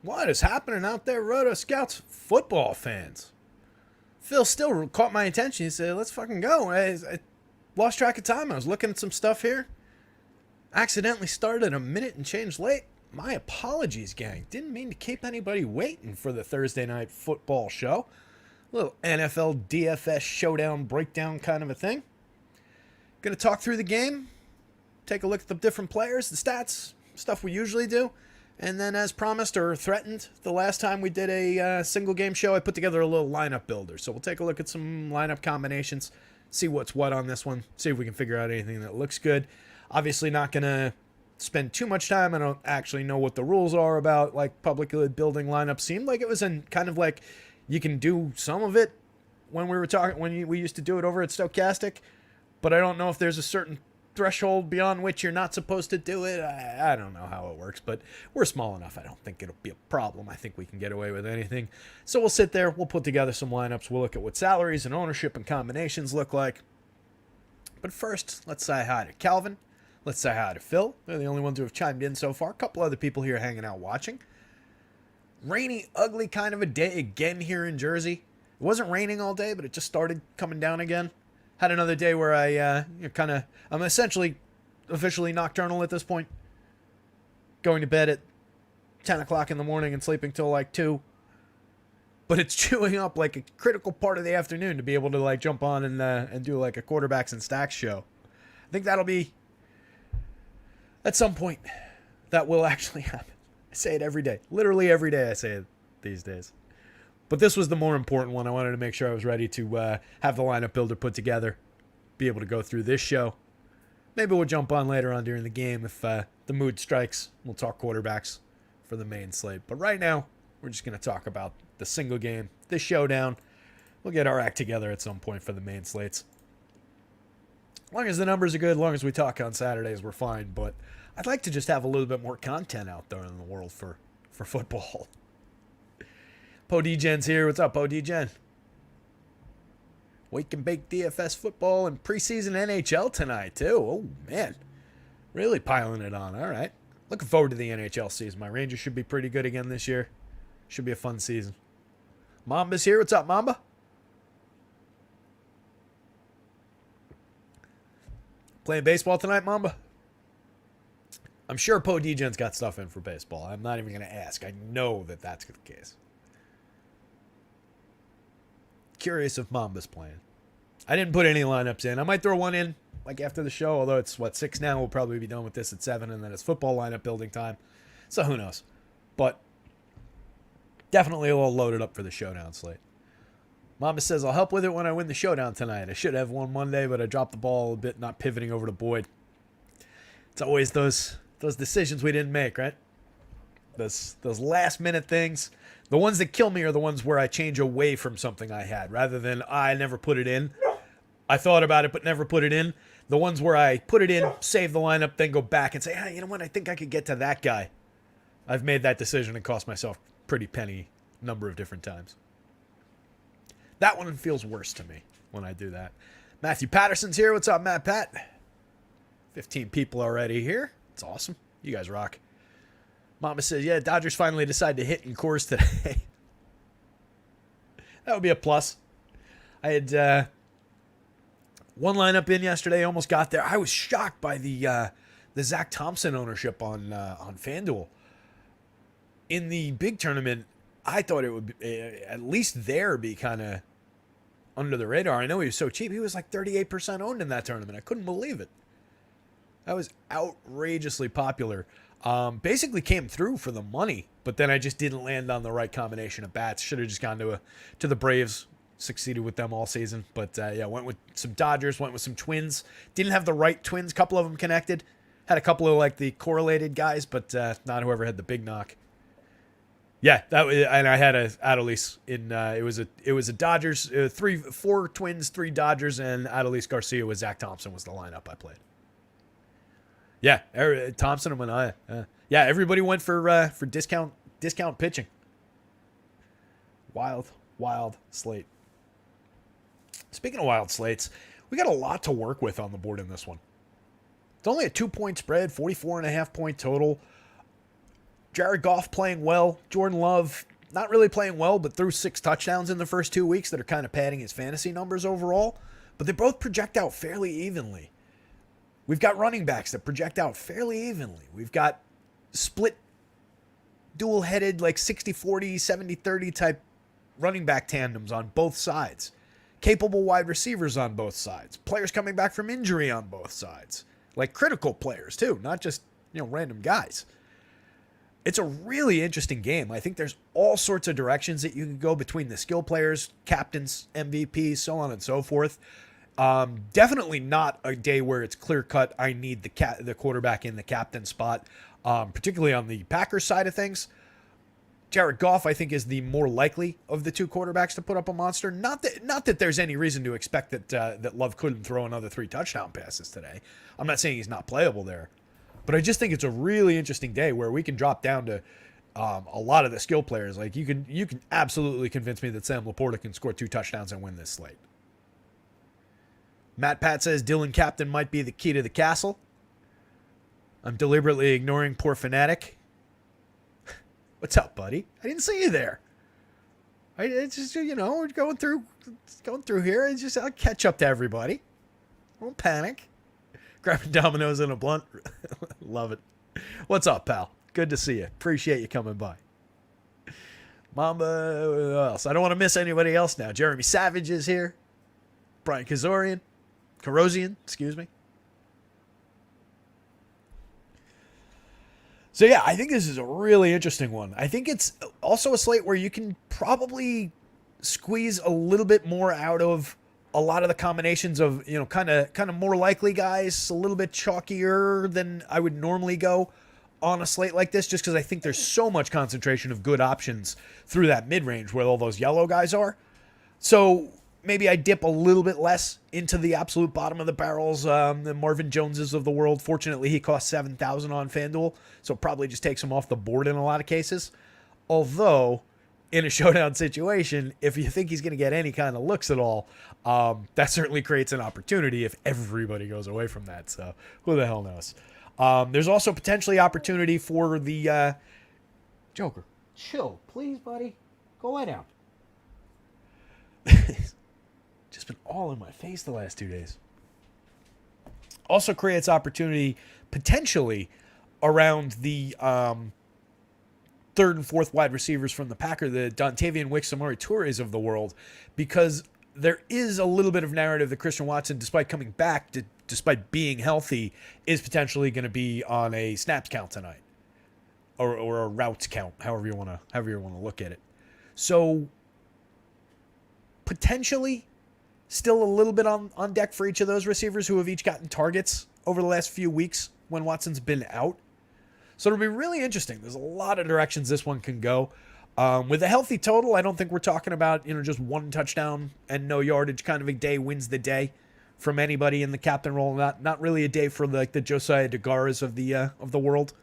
What is happening out there, Roto Scouts football fans? Phil still caught my attention. He said, let's fucking go. I lost track of time. I was looking at some stuff here. Accidentally started a minute and change late. My apologies, gang. Didn't mean to keep anybody waiting for the Thursday night football show. A little NFL DFS Showdown breakdown kind of a thing. Going to talk through the game. Take a look at the different players, the stats, stuff we usually do. And then, as promised or threatened, the last time we did a single game show, I put together a little lineup builder. So we'll take a look at some lineup combinations, see what's what on this one, see if we can figure out anything that looks good. Obviously not going to spend too much time. I don't actually know what the rules are about like publicly building lineups. Seemed like it was in kind of like you can do some of it when we were talking, we used to do it over at Stochastic. But I don't know if there's a certain threshold beyond which you're not supposed to do it. I don't know how it works, but we're small enough. I don't think it'll be a problem. I think we can get away with anything. So we'll sit there. We'll put together some lineups. We'll look at what salaries and ownership and combinations look like. But first, let's say hi to Calvin. Let's say hi to Phil. They're the only ones who have chimed in so far. A couple other people here hanging out watching. Rainy, ugly kind of a day again here in Jersey. It wasn't raining all day, but it just started coming down again. Had another day where I'm essentially officially nocturnal at this point. Going to bed at 10 o'clock in the morning and sleeping till like 2. But it's chewing up like a critical part of the afternoon to be able to like jump on and do like a quarterbacks and stacks show. I think that'll be at some point that will actually happen. I say it every day. Literally every day I say it these days. But this was the more important one. I wanted to make sure I was ready to have the lineup builder put together, be able to go through this show. Maybe we'll jump on later on during the game if the mood strikes. We'll talk quarterbacks for the main slate. But right now, we're just going to talk about the single game, this showdown. We'll get our act together at some point for the main slates. As long as the numbers are good, as long as we talk on Saturdays, we're fine. But I'd like to just have a little bit more content out there in the world for football. Po D-Gen's here. What's up, Po D-Gen? Wake and bake DFS football and preseason NHL tonight, too. Oh, man. Really piling it on. All right. Looking forward to the NHL season. My Rangers should be pretty good again this year. Should be a fun season. Mamba's here. What's up, Mamba? Playing baseball tonight, Mamba? I'm sure Po D-Gen's got stuff in for baseball. I'm not even going to ask. I know that that's the case. Curious if Mamba's playing. I didn't put any lineups in. I might throw one in like after the show, although it's 6 now. We'll probably be done with this at 7, and then it's football lineup building time. So who knows? But definitely a little loaded up for the showdown slate. Mamba says, I'll help with it when I win the showdown tonight. I should have won Monday, but I dropped the ball a bit, not pivoting over to Boyd. It's always those decisions we didn't make, right? Those last minute things. The ones that kill me are the ones where I change away from something I had, rather than I never put it in. I thought about it, but never put it in. The ones where I put it in, save the lineup, then go back and say, hey, you know what? I think I could get to that guy. I've made that decision and cost myself a pretty penny number of different times. That one feels worse to me when I do that. Matthew Patterson's here. What's up, Matt Pat? 15 people already here. It's awesome. You guys rock. Mama says, yeah, Dodgers finally decided to hit in Coors today. That would be a plus. I had one lineup in yesterday, almost got there. I was shocked by the Zach Thompson ownership on FanDuel. In the big tournament, I thought it would be, at least there be kind of under the radar. I know he was so cheap. He was like 38% owned in that tournament. I couldn't believe it. That was outrageously popular. Basically came through for the money, but then I just didn't land on the right combination of bats. Should have just gone to the Braves. Succeeded with them all season, but yeah, went with some Dodgers, went with some Twins. Didn't have the right Twins. Couple of them connected. Had a couple of like the correlated guys, but not whoever had the big knock. Yeah, that was, and I had a Adolis in. It was a Dodgers, 4 Twins, 3 Dodgers, and Adolis Garcia with Zach Thompson was the lineup I played. Yeah, Thompson and Manaea. Yeah, everybody went for discount pitching. Wild slate. Speaking of wild slates, we got a lot to work with on the board in this one. It's only a 2-point spread, 44.5 point total. Jared Goff playing well. Jordan Love not really playing well, but threw 6 touchdowns in the first 2 weeks that are kind of padding his fantasy numbers overall. But they both project out fairly evenly. We've got running backs that project out fairly evenly. We've got split, dual-headed, like 60-40, 70-30 type running back tandems on both sides. Capable wide receivers on both sides. Players coming back from injury on both sides. Like critical players, too, not just, random guys. It's a really interesting game. I think there's all sorts of directions that you can go between the skill players, captains, MVPs, so on and so forth. Definitely not a day where it's clear cut. I need the quarterback in the captain spot, particularly on the Packers side of things. Jared Goff, I think, is the more likely of the 2 quarterbacks to put up a monster. Not that there's any reason to expect that Love couldn't throw another 3 touchdown passes today. I'm not saying he's not playable there, but I just think it's a really interesting day where we can drop down to a lot of the skill players. Like you can absolutely convince me that Sam Laporta can score 2 touchdowns and win this slate. Matt Pat says Dylan Captain might be the key to the castle. I'm deliberately ignoring poor Fanatic. What's up, buddy? I didn't see you there. It's just, we're going through here. I'll catch up to everybody. Don't panic. Grabbing Dominoes in a blunt. Love it. What's up, pal? Good to see you. Appreciate you coming by. Mamba, who else? I don't want to miss anybody else now. Jeremy Savage is here. Brian Kazorian. Excuse me. So yeah, I think this is a really interesting one. I think it's also a slate where you can probably squeeze a little bit more out of a lot of the combinations of, kind of more likely guys, a little bit chalkier than I would normally go on a slate like this, just because I think there's so much concentration of good options through that mid-range where all those yellow guys are. So maybe I dip a little bit less into the absolute bottom of the barrels, the Marvin Joneses of the world. Fortunately, he cost $7,000 on FanDuel, so probably just takes him off the board in a lot of cases. Although, in a showdown situation, if you think he's going to get any kind of looks at all, that certainly creates an opportunity if everybody goes away from that. So who the hell knows? There's also potentially opportunity for the Joker. Chill, please, buddy. Go lie down. Just been all in my face the last 2 days. Also creates opportunity potentially around the third and fourth wide receivers from the Packer, the Dontavian Wicks, Amari Toures of the world, because there is a little bit of narrative that Christian Watson, despite coming back, despite being healthy, is potentially going to be on a snaps count tonight, or a routes count, however you want to look at it. So potentially still a little bit on deck for each of those receivers who have each gotten targets over the last few weeks when Watson's been out. So it'll be really interesting. There's a lot of directions this one can go. With a healthy total, I don't think we're talking about, just 1 touchdown and no yardage kind of a day wins the day from anybody in the captain role. Not really a day for the Josiah DeGaras of the world.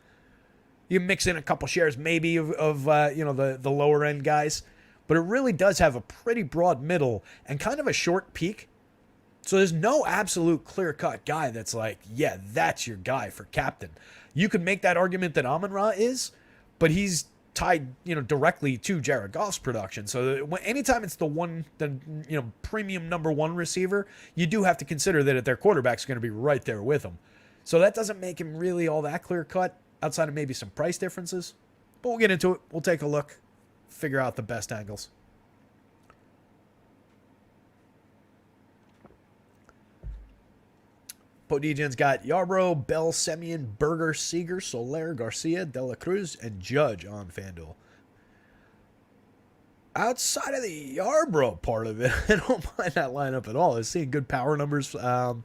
You mix in a couple shares maybe of the lower end guys, but it really does have a pretty broad middle and kind of a short peak. So there's no absolute clear-cut guy that's like, yeah, that's your guy for captain. You could make that argument that Amon-Ra is, but he's tied, directly to Jared Goff's production. So anytime it's the premium number 1 receiver, you do have to consider that their quarterback's going to be right there with him. So that doesn't make him really all that clear-cut outside of maybe some price differences. But we'll get into it. We'll take a look, figure out the best angles. Podigen's got Yarbrough, Bell, Semien, Berger, Seager, Soler, Garcia, De La Cruz, and Judge on FanDuel. Outside of the Yarbrough part of it, I don't mind that lineup at all. I was seeing good power numbers for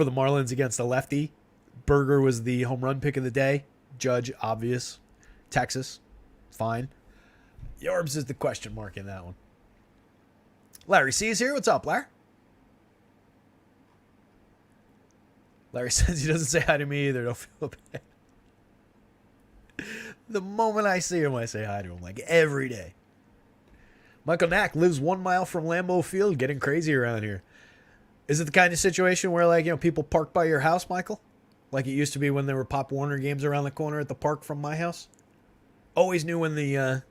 the Marlins against the lefty. Berger was the home run pick of the day. Judge, obvious. Texas, fine. Yarbs is the question mark in that one. Larry C is here. What's up, Larry? Larry says he doesn't say hi to me either. Don't feel bad. The moment I see him, I say hi to him, like every day. Michael Knack lives 1 mile from Lambeau Field, getting crazy around here. Is it the kind of situation where, people park by your house, Michael? Like it used to be when there were Pop Warner games around the corner at the park from my house? Always knew when the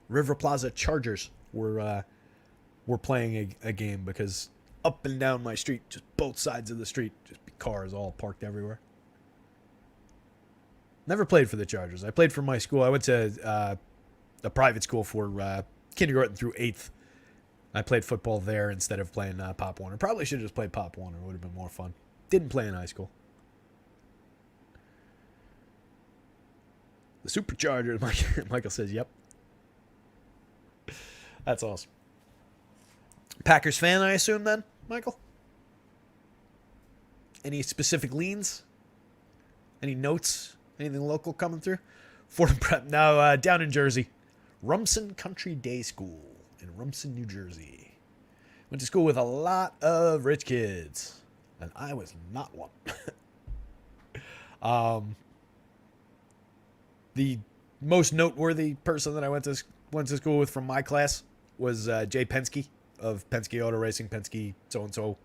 River Plaza Chargers were playing a game, because up and down my street, just both sides of the street, just cars all parked everywhere. Never played for the Chargers. I played for my school. I went to a private school for kindergarten through 8th. I played football there instead of playing Pop Warner. Probably should have just played Pop Warner. It would have been more fun. Didn't play in high school. The Superchargers, Michael says, yep. That's awesome. Packers fan, I assume, then, Michael? Any specific leans? Any notes? Anything local coming through? Fordham Prep, now down in Jersey. Rumson Country Day School in Rumson, New Jersey. Went to school with a lot of rich kids, and I was not one. The most noteworthy person that I went to school with from my class was Jay Penske of Penske Auto Racing. Penske so-and-so.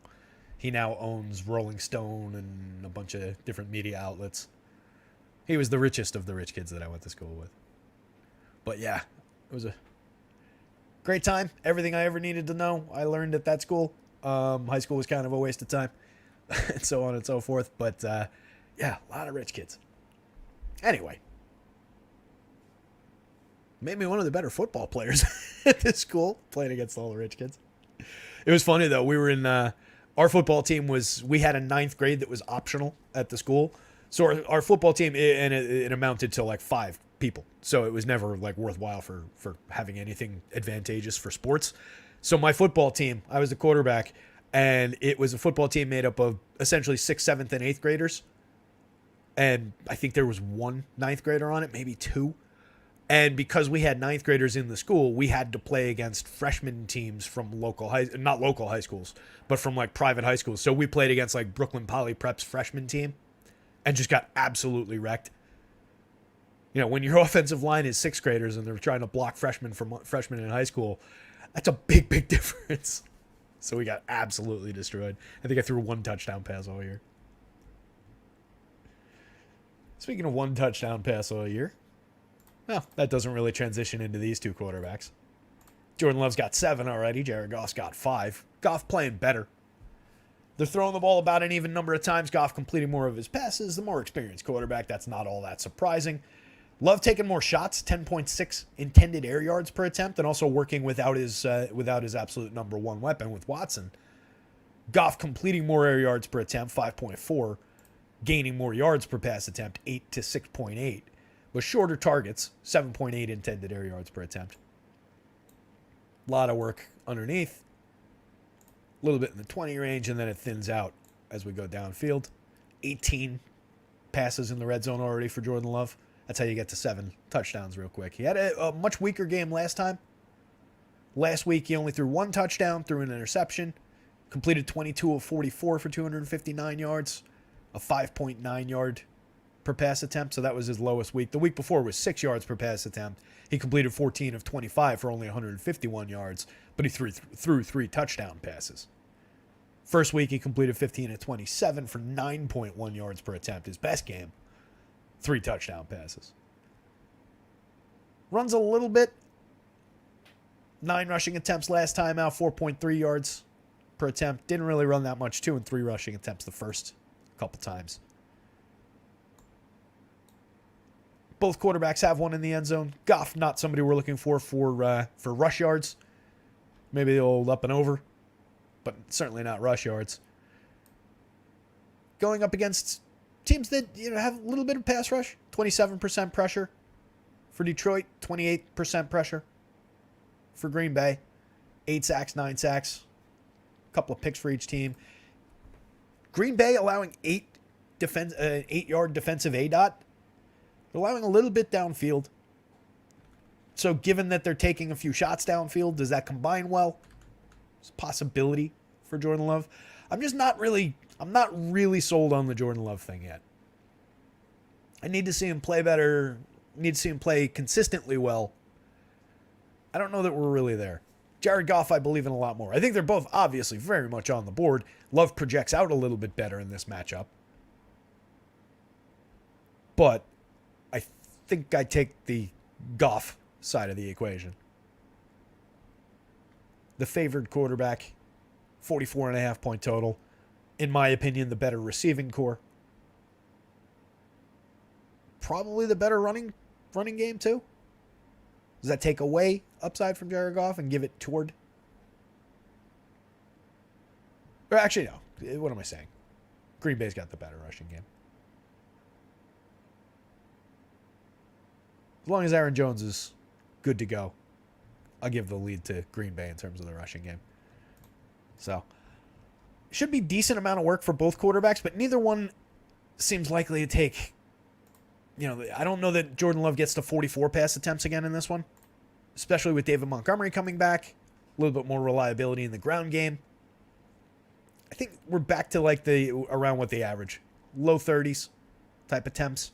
He now owns Rolling Stone and a bunch of different media outlets. He was the richest of the rich kids that I went to school with. But yeah, it was a great time. Everything I ever needed to know, I learned at that school. High school was kind of a waste of time, and so on and so forth. But yeah, a lot of rich kids. Anyway, made me one of the better football players at this school, playing against all the rich kids. It was funny, though. We were in our football team we had a 9th grade that was optional at the school. So our football team, it amounted to like 5 people. So it was never like worthwhile for having anything advantageous for sports. So my football team, I was the quarterback, and it was a football team made up of essentially 6th, 7th, and 8th graders. And I think there was 1 9th grader on it, maybe 2. And because we had 9th graders in the school, we had to play against freshman teams from not local high schools, but from like private high schools. So we played against like Brooklyn Poly Prep's freshman team and just got absolutely wrecked. You know, when your offensive line is 6th graders and they're trying to block freshmen in high school, that's a big, big difference. So we got absolutely destroyed. I think I threw 1 touchdown pass all year. Speaking of 1 touchdown pass all year, well, that doesn't really transition into these 2 quarterbacks. Jordan Love's got 7 already. Jared Goff's got 5. Goff playing better. They're throwing the ball about an even number of times. Goff completing more of his passes. The more experienced quarterback, that's not all that surprising. Love taking more shots, 10.6 intended air yards per attempt, and also working without his absolute number 1 weapon with Watson. Goff completing more air yards per attempt, 5.4. Gaining more yards per pass attempt, 8 to 6.8. But shorter targets, 7.8 intended air yards per attempt. A lot of work underneath. A little bit in the 20 range, and then it thins out as we go downfield. 18 passes in the red zone already for Jordan Love. That's how you get to 7 touchdowns real quick. He had a much weaker game last time. Last week, he only threw 1 touchdown, threw an interception. Completed 22 of 44 for 259 yards. A 5.9 yard per pass attempt, so that was his lowest week. The week before was 6 yards per pass attempt. He completed 14 of 25 for only 151 yards, but he threw 3 touchdown passes. First week, he completed 15 of 27 for 9.1 yards per attempt. His best game, 3 touchdown passes. Runs a little bit. 9 rushing attempts last time out, 4.3 yards per attempt. Didn't really run that much. 2 and 3 rushing attempts the first couple times. Both quarterbacks have 1 in the end zone. Goff, not somebody we're looking for rush yards. Maybe the old up and over, but certainly not rush yards. Going up against teams that have a little bit of pass rush. 27% pressure for Detroit. 28% pressure for Green Bay. 8 sacks, 9 sacks. A couple of picks for each team. Green Bay allowing 8-yard defensive ADOT. They're allowing a little bit downfield. So given that they're taking a few shots downfield, does that combine well? It's a possibility for Jordan Love. I'm not really sold on the Jordan Love thing yet. I need to see him play better. Need to see him play consistently well. I don't know that we're really there. Jared Goff, I believe in a lot more. I think they're both obviously very much on the board. Love projects out a little bit better in this matchup. But I think I take the Goff side of the equation. The favored quarterback, 44.5 point total. In my opinion, the better receiving core. Probably the better running game too. Does that take away upside from Jared Goff and give it toward? Or actually, no. What am I saying? Green Bay's got the better rushing game. As long as Aaron Jones is good to go, I'll give the lead to Green Bay in terms of the rushing game. So, should be decent amount of work for both quarterbacks, but neither one seems likely to take, I don't know that Jordan Love gets to 44 pass attempts again in this one, especially with David Montgomery coming back, a little bit more reliability in the ground game. I think we're back to around what they average, low 30s type attempts,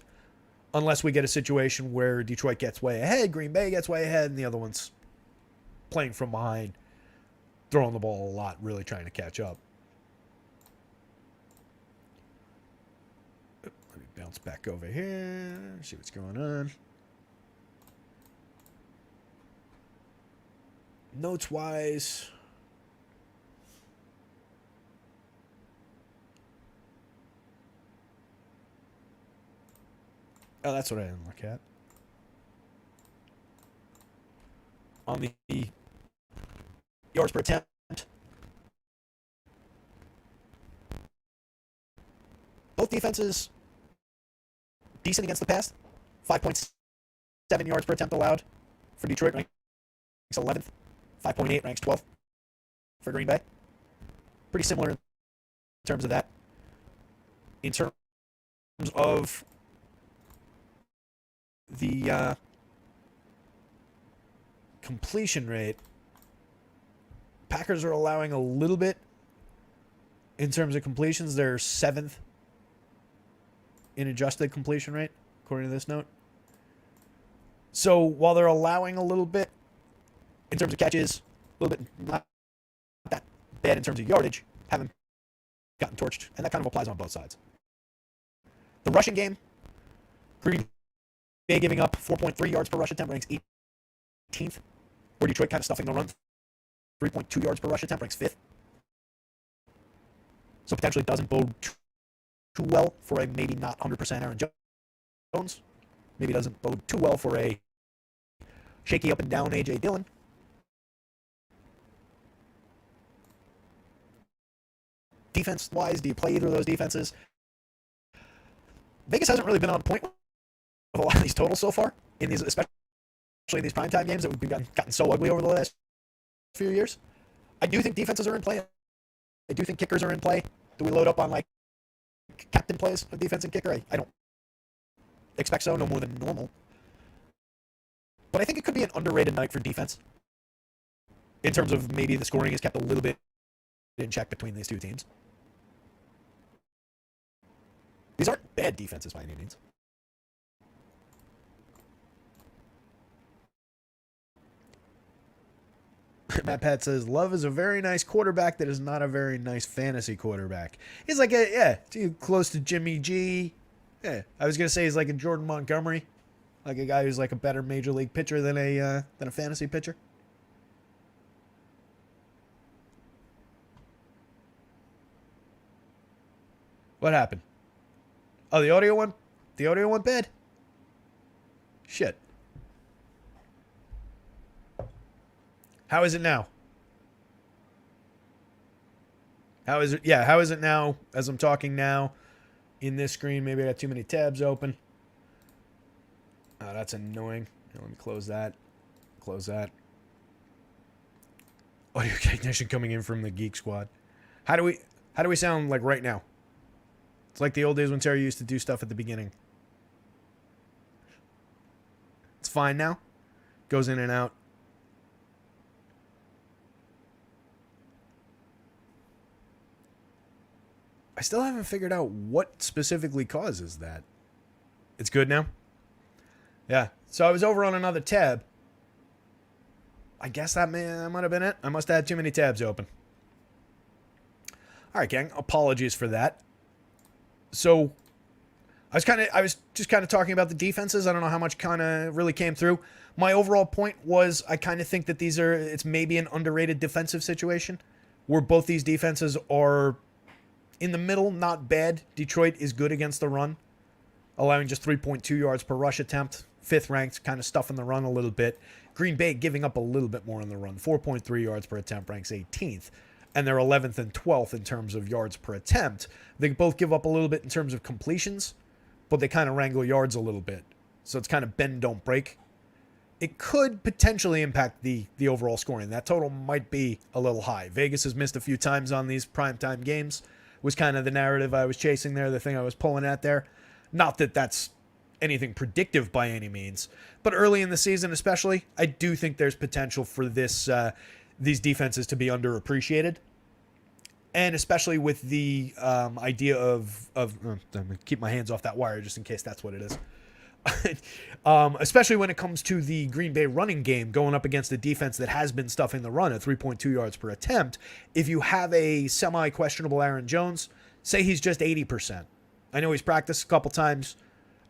unless we get a situation where Detroit gets way ahead, Green Bay gets way ahead, and the other one's playing from behind, throwing the ball a lot, really trying to catch up. Let me bounce back over here, see what's going on. Notes-wise, oh, that's what I didn't look at. On the yards per attempt, both defenses decent against the pass. 5.7 yards per attempt allowed for Detroit, ranks 11th. 5.8 ranks 12th for Green Bay. Pretty similar in terms of that. In terms of the completion rate, Packers are allowing a little bit in terms of completions. They're 7th in adjusted completion rate, according to this note. So while they're allowing a little bit in terms of catches, a little bit not that bad in terms of yardage, haven't gotten torched, and that kind of applies on both sides. The rushing game, Green Bay giving up 4.3 yards per rush attempt, ranks 18th. Or Detroit kind of stuffing the run, 3.2 yards per rush attempt, ranks 5th. So potentially doesn't bode too well for a maybe not 100% Aaron Jones. Maybe doesn't bode too well for a shaky up and down A.J. Dillon. Defense-wise, do you play either of those defenses? Vegas hasn't really been on point with a lot of these totals so far, in these, especially in these primetime games that we've gotten so ugly over the last few years. I do think defenses are in play. I do think kickers are in play. Do we load up on captain plays of defense and kicker? I don't expect so, no more than normal. But I think it could be an underrated night for defense in terms of maybe the scoring is kept a little bit in check between these two teams. These aren't bad defenses by any means. Matt Pat says, Love is a very nice quarterback that is not a very nice fantasy quarterback. He's too close to Jimmy G. Yeah, I was going to say he's like a Jordan Montgomery. Like a guy who's like a better major league pitcher than a fantasy pitcher. What happened? Oh, the audio went bad? Shit. How is it now? How is it? Yeah, how is it now as I'm talking now in this screen? Maybe I got too many tabs open. Oh, that's annoying. Here, let me close that. Close that. Audio technician coming in from the Geek Squad. How do we sound like right now? It's like the old days when Terry used to do stuff at the beginning. It's fine now. Goes in and out. I still haven't figured out what specifically causes that. It's good now? Yeah. So I was over on another tab. I guess that might have been it. I must have had too many tabs open. All right, gang. Apologies for that. So I was just kind of talking about the defenses. I don't know how much kind of really came through. My overall point was I kind of think that it's maybe an underrated defensive situation where both these defenses are in the middle, not bad. Detroit is good against the run, allowing just 3.2 yards per rush attempt. Fifth ranked, kind of stuffing the run a little bit. Green Bay giving up a little bit more on the run. 4.3 yards per attempt, ranks 18th. And they're 11th and 12th in terms of yards per attempt. They both give up a little bit in terms of completions, but they kind of wrangle yards a little bit. So it's kind of bend, don't break. It could potentially impact the overall scoring. That total might be a little high. Vegas has missed a few times on these primetime games. Was kind of the narrative I was chasing there, the thing I was pulling at there. Not that that's anything predictive by any means, but early in the season especially, I do think there's potential for these defenses to be underappreciated. And especially with the idea of I'm going to keep my hands off that wire just in case that's what it is. Especially when it comes to the Green Bay running game going up against a defense that has been stuffing the run at 3.2 yards per attempt. If you have a semi-questionable Aaron Jones, say he's just 80%. I know he's practiced a couple times.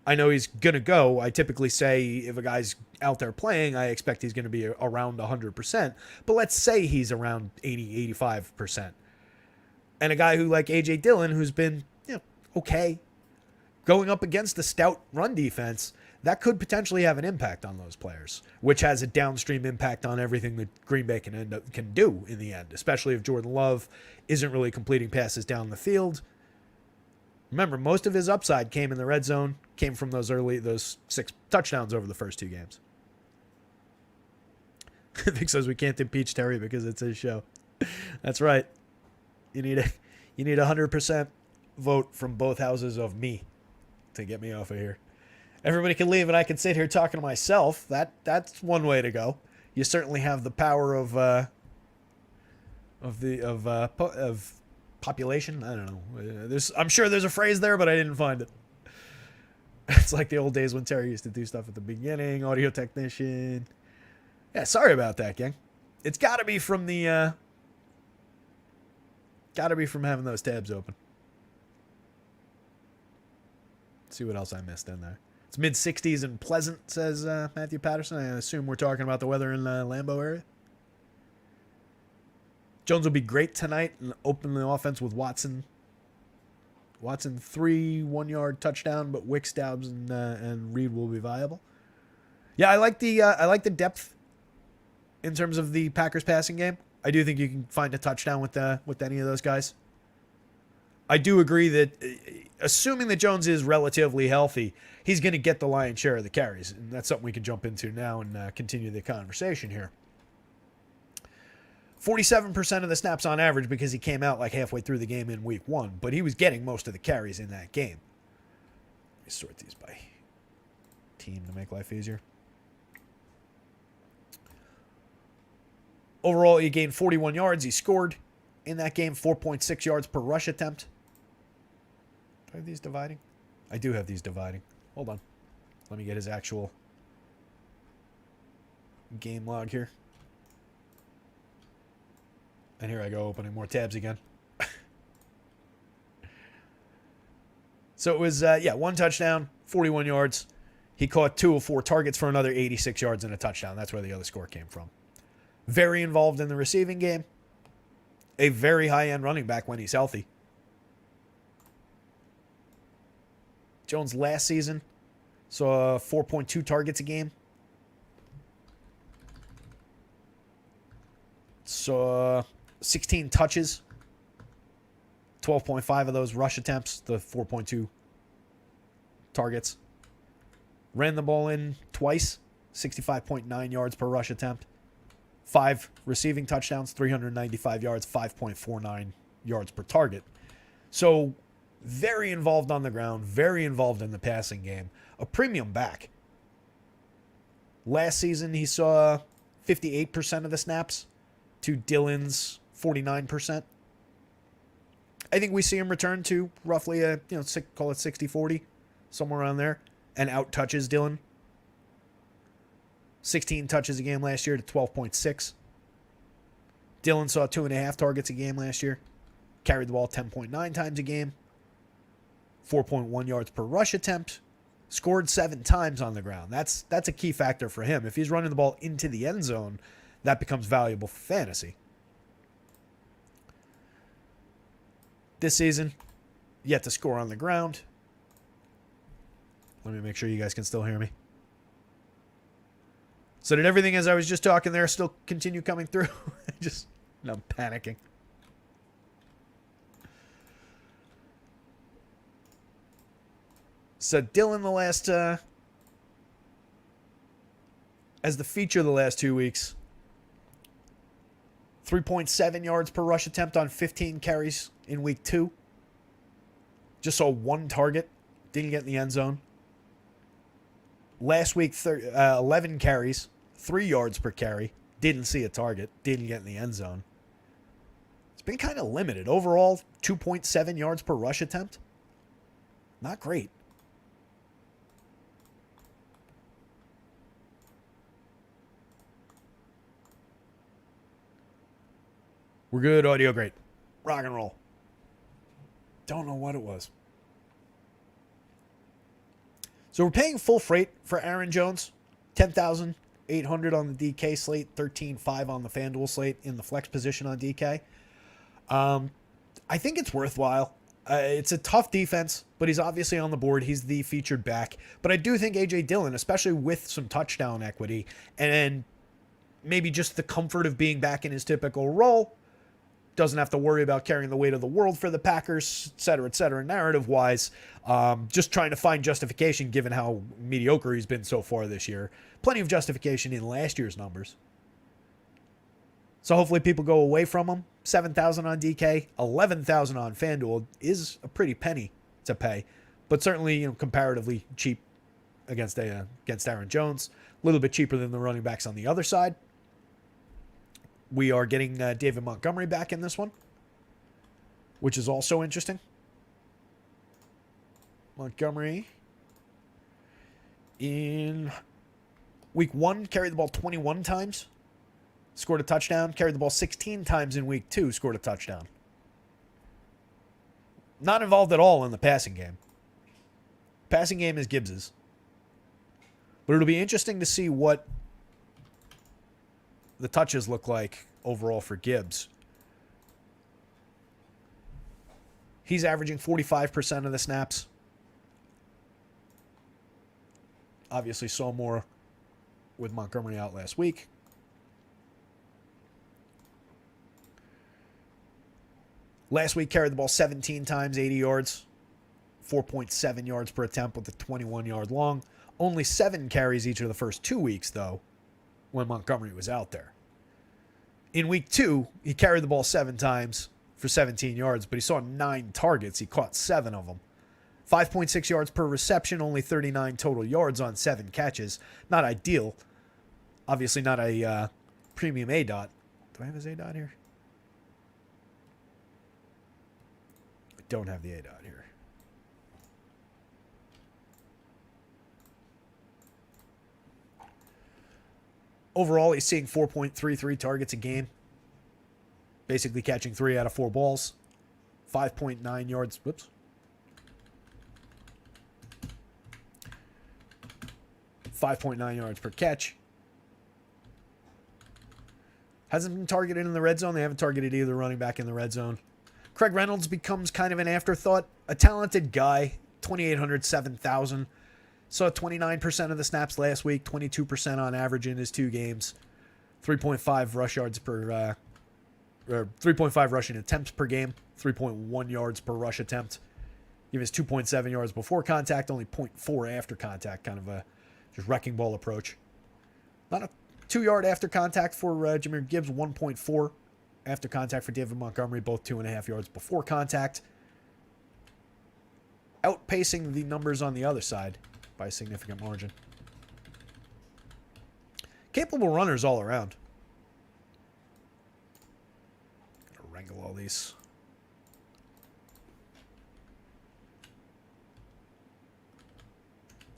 I know he's going to go. I typically say if a guy's out there playing, I expect he's going to be around 100%. But let's say he's around 80, 85%. And a guy who like A.J. Dillon, who's been okay, going up against the stout run defense, that could potentially have an impact on those players, which has a downstream impact on everything that Green Bay can do in the end, especially if Jordan Love isn't really completing passes down the field. Remember, most of his upside came in the red zone, came from those 6 touchdowns over the first 2 games. Vic says we can't impeach Terry because it's his show. That's right. You need 100% vote from both houses of me to get me off of here. Everybody can leave and I can sit here talking to myself. That's one way to go. You certainly have the power of population. I don't know. I'm sure there's a phrase there, but I didn't find it. It's like the old days when Terry used to do stuff at the beginning. Audio technician. Yeah, sorry about that, gang. It's got to be from having those tabs open. Let's see what else I missed in there. It's mid-60s and pleasant, says Matthew Patterson. I assume we're talking about the weather in Lambeau area. Jones will be great tonight and open the offense with Watson. Watson 3 1-yard touchdown, but Wicks, Doubs, and Reed will be viable. Yeah, I like the depth in terms of the Packers passing game. I do think you can find a touchdown with any of those guys. I do agree that assuming that Jones is relatively healthy, he's going to get the lion's share of the carries, and that's something we can jump into now and continue the conversation here. 47% of the snaps on average because he came out like halfway through the game in week 1, but he was getting most of the carries in that game. Let me sort these by team to make life easier. Overall, he gained 41 yards. He scored in that game 4.6 yards per rush attempt. Do I have these dividing? I do have these dividing. Hold on. Let me get his actual game log here. And here I go, opening more tabs again. So it was, 1 touchdown, 41 yards. He caught 2 of 4 targets for another 86 yards and a touchdown. That's where the other score came from. Very involved in the receiving game. A very high-end running back when he's healthy. Jones last season saw 4.2 targets a game. Saw 16 touches. 12.5 of those rush attempts, the 4.2 targets. Ran the ball in twice, 65.9 yards per rush attempt. 5 receiving touchdowns, 395 yards, 5.49 yards per target. So very involved on the ground, very involved in the passing game. A premium back. Last season, he saw 58% of the snaps to Dillon's 49%. I think we see him return to roughly a, call it 60-40, somewhere around there, and out touches Dillon. 16 touches a game last year to 12.6. Dillon saw 2.5 targets a game last year. Carried the ball 10.9 times a game. 4.1 yards per rush attempt. Scored 7 times on the ground. That's a key factor for him. If he's running the ball into the end zone, that becomes valuable for fantasy. This season, yet to score on the ground. Let me make sure you guys can still hear me. So did everything as I was just talking there still continue coming through? I'm panicking. So Dylan as the feature the last 2 weeks, 3.7 yards per rush attempt on 15 carries in week 2. Just saw 1 target. Didn't get in the end zone. Last week, 11 carries, 3 yards per carry. Didn't see a target. Didn't get in the end zone. It's been kind of limited. Overall, 2.7 yards per rush attempt. Not great. We're good. Audio great. Rock and roll. Don't know what it was. So we're paying full freight for Aaron Jones. $10,800 on the DK slate. $13,500 on the FanDuel slate in the flex position on DK. I think it's worthwhile. It's a tough defense, but he's obviously on the board. He's the featured back. But I do think A.J. Dillon, especially with some touchdown equity and maybe just the comfort of being back in his typical role, doesn't have to worry about carrying the weight of the world for the Packers, et cetera, narrative-wise. Just trying to find justification given how mediocre he's been so far this year. Plenty of justification in last year's numbers. So hopefully people go away from him. $7,000 on DK, $11,000 on FanDuel is a pretty penny to pay, but certainly comparatively cheap against Aaron Jones. A little bit cheaper than the running backs on the other side. We are getting David Montgomery back in this one, which is also interesting. Montgomery in week 1 carried the ball 21 times, scored a touchdown. Carried the ball 16 times in week 2, scored a touchdown. Not involved at all in the passing game. Passing game is Gibbs's. But it'll be interesting to see what the touches look like overall for Gibbs. He's averaging 45% of the snaps. Obviously saw more with Montgomery out last week. Last week carried the ball 17 times, 80 yards. 4.7 yards per attempt with a 21-yard long. Only 7 carries each of the first 2 weeks, though, when Montgomery was out there. In week 2, he carried the ball 7 times for 17 yards, but he saw 9 targets. He caught 7 of them. 5.6 yards per reception, only 39 total yards on 7 catches. Not ideal. Obviously not a premium A-dot. Do I have his A-dot here? I don't have the A-dot here. Overall, he's seeing 4.33 targets a game. Basically catching 3 out of 4 balls. 5.9 yards. Whoops. 5.9 yards per catch. Hasn't been targeted in the red zone. They haven't targeted either running back in the red zone. Craig Reynolds becomes kind of an afterthought. A talented guy. 2,800, 7,000. Saw 29% of the snaps last week, 22% on average in his 2 games, 3.5 rush yards per, or 3.5 rushing attempts per game, 3.1 yards per rush attempt. He was 2.7 yards before contact, only 0.4 after contact, kind of a just wrecking ball approach. Not a 2-yard after contact for Jahmyr Gibbs, 1.4 after contact for David Montgomery, both 2.5 yards before contact. Outpacing the numbers on the other side by a significant margin. Capable runners all around. Gotta wrangle all these.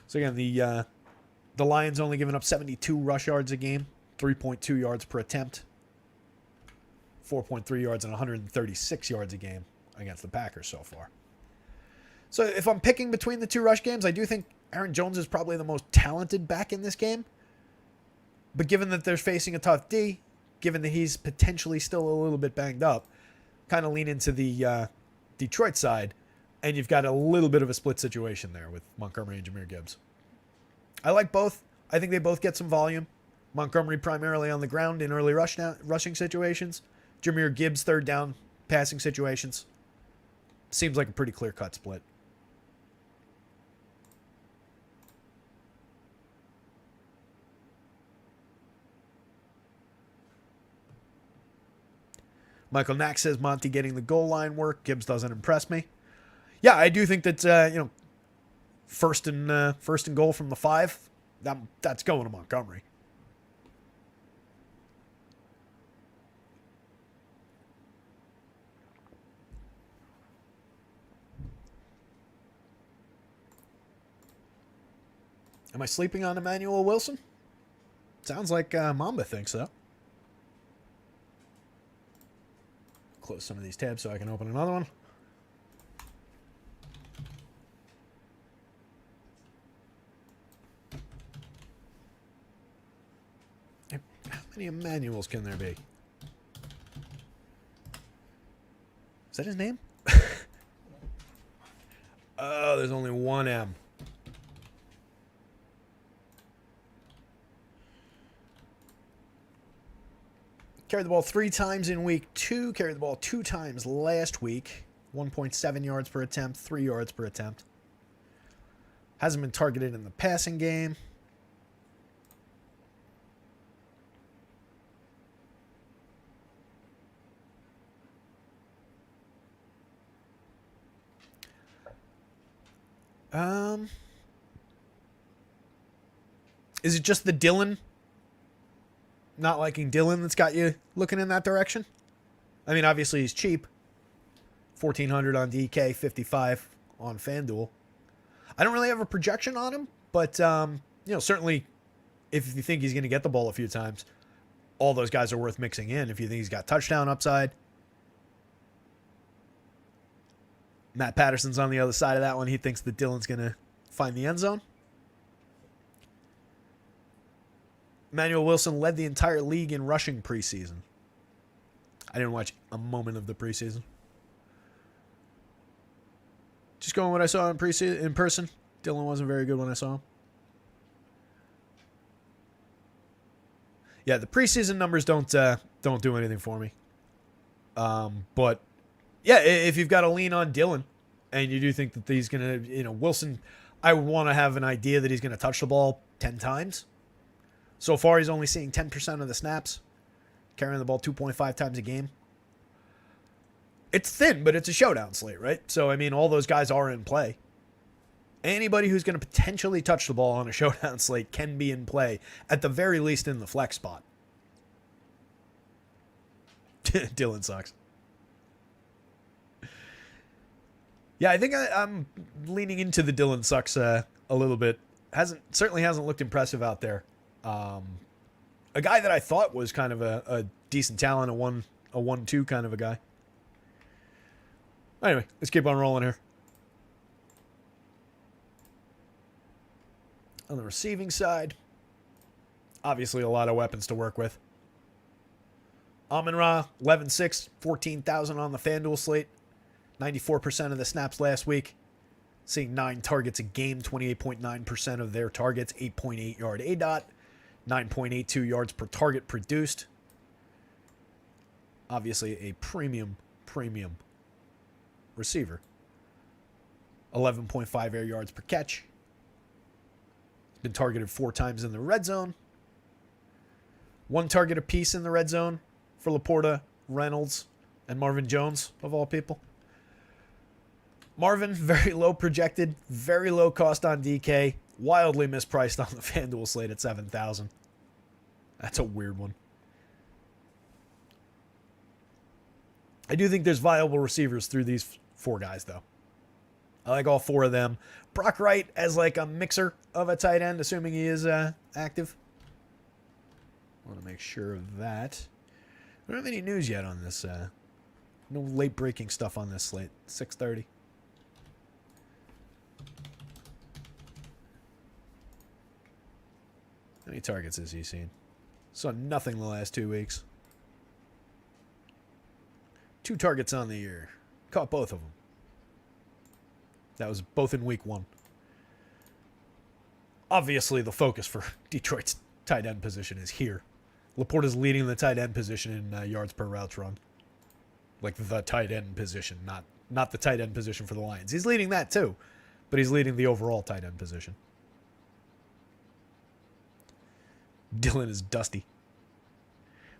So again, the Lions only giving up 72 rush yards a game, 3.2 yards per attempt, 4.3 yards and 136 yards a game against the Packers so far. So if I'm picking between the 2 rush games, I do think Aaron Jones is probably the most talented back in this game. But given that they're facing a tough D, given that he's potentially still a little bit banged up, kind of lean into the Detroit side, and you've got a little bit of a split situation there with Montgomery and Jahmyr Gibbs. I like both. I think they both get some volume. Montgomery primarily on the ground in early rushing situations. Jahmyr Gibbs third down passing situations. Seems like a pretty clear-cut split. Michael Knack says Monty getting the goal line work. Gibbs doesn't impress me. Yeah, I do think that first and goal from the 5. That's going to Montgomery. Am I sleeping on Emmanuel Wilson? Sounds like Mamba thinks so. Close some of these tabs so I can open another one. How many Emmanuels can there be? Is that his name? Oh, there's only one M. Carried the ball 3 times in week 2. Carried the ball 2 times last week. 1.7 yards per attempt, 3 yards per attempt. Hasn't been targeted in the passing game. Is it just the Dylan? Not liking Dylan that's got you looking in that direction? I mean, obviously he's cheap. 1,400 on DK, 55 on FanDuel. I don't really have a projection on him, but certainly if you think he's going to get the ball a few times, all those guys are worth mixing in. If you think he's got touchdown upside. Matt Patterson's on the other side of that one. He thinks that Dylan's going to find the end zone. Emmanuel Wilson led the entire league in rushing preseason. I didn't watch a moment of the preseason. Just going what I saw in person. Dylan wasn't very good when I saw him. Yeah, the preseason numbers don't do anything for me. But yeah, if you've got to lean on Dylan, and you do think that he's going to, Wilson, I would want to have an idea that he's going to touch the ball 10 times. So far, he's only seeing 10% of the snaps, carrying the ball 2.5 times a game. It's thin, but it's a showdown slate, right? So, I mean, all those guys are in play. Anybody who's going to potentially touch the ball on a showdown slate can be in play, at the very least in the flex spot. Dylan sucks. Yeah, I think I'm leaning into the Dylan sucks a little bit. Certainly hasn't looked impressive out there. A guy that I thought was kind of a decent talent, a 1-2 kind of a guy. Anyway, let's keep on rolling here. On the receiving side, obviously a lot of weapons to work with. Amon-Ra, 11-6, 14,000 on the FanDuel slate. 94% of the snaps last week. Seeing 9 targets a game, 28.9% of their targets, 8.8 yard ADOT, 9.82 yards per target produced. Obviously a premium receiver. 11.5 air yards per catch. Been targeted 4 times in the red zone. 1 target apiece in the red zone for Laporta, Reynolds, and Marvin Jones, of all people. Marvin, very low projected, very low cost on DK, wildly mispriced on the FanDuel slate at 7,000. That's a weird one. I do think there's viable receivers through these 4 guys, though. I like all 4 of them. Brock Wright as like a mixer of a tight end, assuming he is active. I want to make sure of that. We don't have any news yet on this. No late-breaking stuff on this slate. 6:30. How many targets has he seen? Saw nothing the last 2 weeks. 2 targets on the year. Caught both of them. That was both in week 1. Obviously, the focus for Detroit's tight end position is here. Laporta's leading the tight end position in yards per routes run. Like the tight end position, not the tight end position for the Lions. He's leading that too, but he's leading the overall tight end position. Dylan is dusty.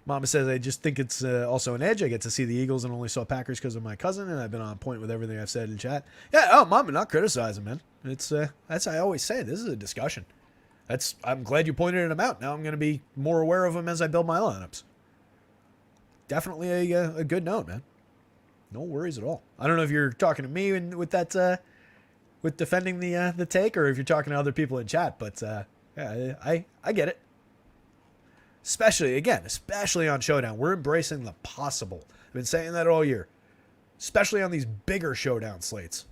Mama says, I just think it's also an edge. I get to see the Eagles and only saw Packers because of my cousin, and I've been on point with everything I've said in chat. Yeah, oh, Mama, not criticizing, man. It's that's I always say. This is a discussion. I'm glad you pointed him out. Now I'm going to be more aware of him as I build my lineups. Definitely a good note, man. No worries at all. I don't know if you're talking to me with that, with defending the take, or if you're talking to other people in chat. But yeah, I get it. Especially on Showdown, we're embracing the possible. I've been saying that all year, especially on these bigger Showdown slates.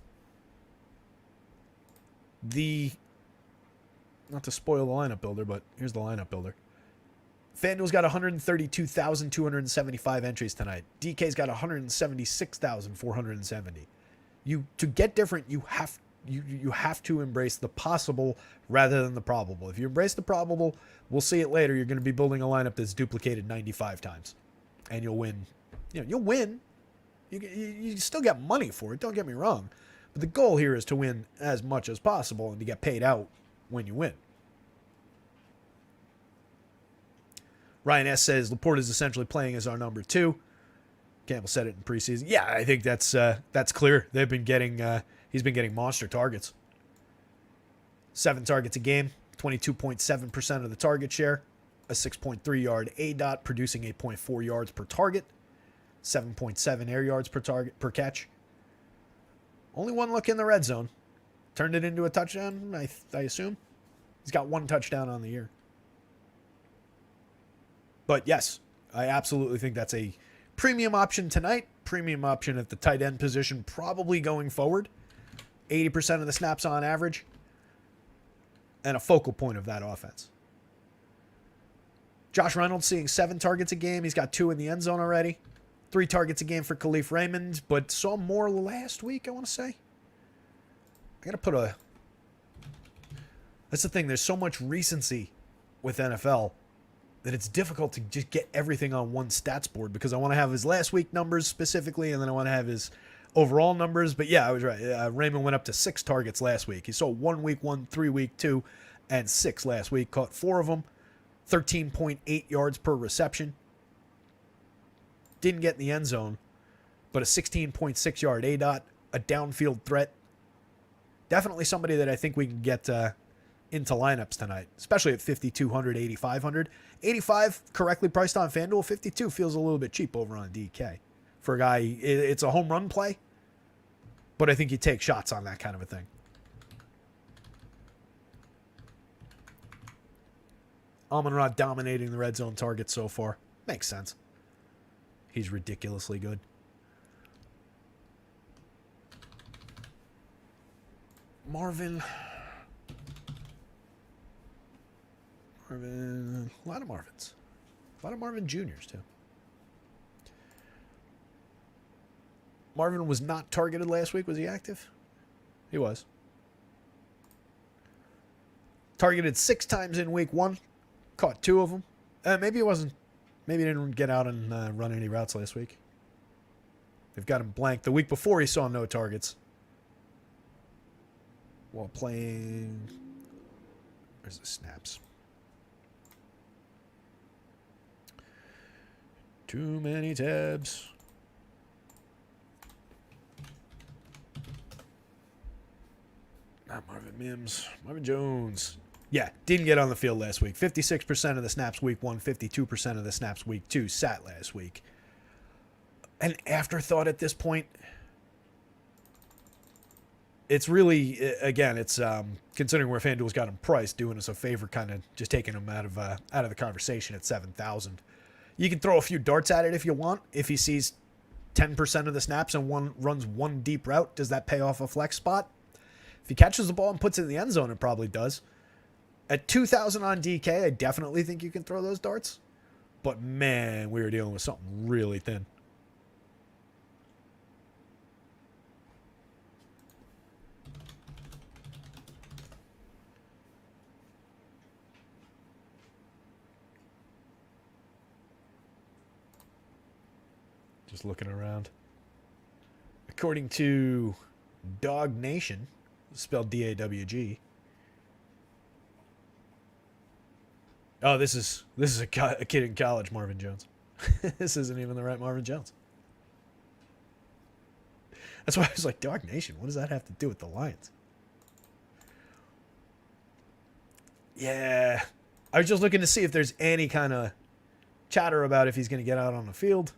Not to spoil the lineup builder, but here's the lineup builder. FanDuel's got 132,275 entries tonight. DK's got 176,470. To get different, you have to embrace the possible rather than the probable. If you embrace the probable, we'll see it later. You're going to be building a lineup that's duplicated 95 times, and you'll win. You'll win. You still get money for it. Don't get me wrong, but the goal here is to win as much as possible and to get paid out when you win. Ryan S. says Laporta is essentially playing as our number 2. Campbell said it in preseason. Yeah, I think that's clear. They've been getting he's been getting monster targets. 7 targets a game, 22.7% of the target share, a 6.3 yard ADOT, producing 8.4 yards per target, 7.7 air yards per catch. Only 1 look in the red zone. Turned it into a touchdown, I assume. He's got 1 touchdown on the year. But yes, I absolutely think that's a premium option tonight. Premium option at the tight end position probably going forward. 80% of the snaps on average. And a focal point of that offense. Josh Reynolds seeing 7 targets a game. He's got 2 in the end zone already. 3 targets a game for Khalif Raymond, but saw more last week, I want to say. I got to put a... That's the thing. There's so much recency with NFL that it's difficult to just get everything on one stats board because I want to have his last week numbers specifically, and then I want to have his overall numbers. But yeah, I was right. Raymond went up to 6 targets last week. He saw 1 week 1, 3 week 2, and 6 last week. Caught 4 of them. 13.8 yards per reception. Didn't get in the end zone, but a 16.6 yard ADOT, a downfield threat. Definitely somebody that I think we can get into lineups tonight, especially at 5,200, 8,500. 85 correctly priced on FanDuel. 52 feels a little bit cheap over on DK. For a guy, it's a home run play, but I think you take shots on that kind of a thing. Amon-Ra dominating the red zone target so far. Makes sense. He's ridiculously good. Marvin. A lot of Marvins. A lot of Marvin Juniors, too. Marvin was not targeted last week. Was he active? He was. Targeted 6 times in week 1. Caught 2 of them. Maybe it wasn't. Maybe he didn't get out and run any routes last week. They've got him blank. The week before, he saw no targets. While playing... Where's the snaps? Too many tabs. Not Marvin Mims. Marvin Jones. Yeah, didn't get on the field last week. 56% of the snaps week 1, 52% of the snaps week 2. Sat last week. An afterthought at this point. It's really, again, it's considering where FanDuel's got him priced, doing us a favor, kind of just taking him out of the conversation at 7,000. You can throw a few darts at it if you want. If he sees 10% of the snaps and runs 1 deep route, does that pay off a flex spot? If he catches the ball and puts it in the end zone, it probably does. At 2,000 on DK, I definitely think you can throw those darts. But man, we were dealing with something really thin. Just looking around. According to Dog Nation, spelled DAWG. Oh, this is a kid in college, Marvin Jones. This isn't even the right Marvin Jones. That's why I was like, Dog Nation, what does that have to do with the Lions? Yeah. I was just looking to see if there's any kind of chatter about if he's going to get out on the field.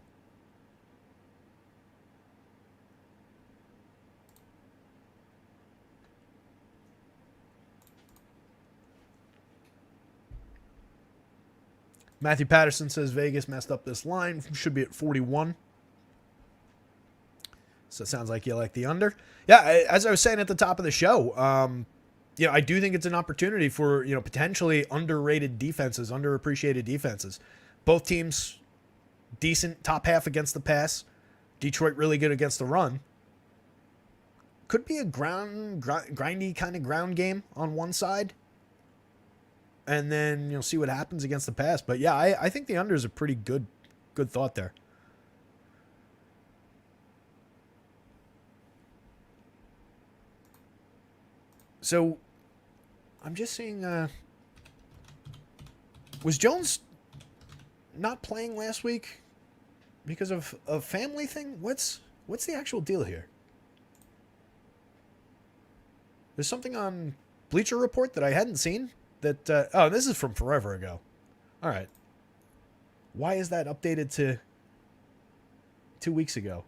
Matthew Patterson says Vegas messed up this line. Should be at 41. So it sounds like you like the under. Yeah, as I was saying at the top of the show, I do think it's an opportunity for, potentially underrated defenses, underappreciated defenses. Both teams decent top half against the pass. Detroit really good against the run. Could be a grindy kind of ground game on one side. And then you'll see what happens against the pass. But yeah, I think the under is a pretty good thought there. So I'm just seeing, was Jones not playing last week because of a family thing? What's the actual deal here? There's something on Bleacher Report that I hadn't seen. That this is from forever ago. All right. Why is that updated to 2 weeks ago?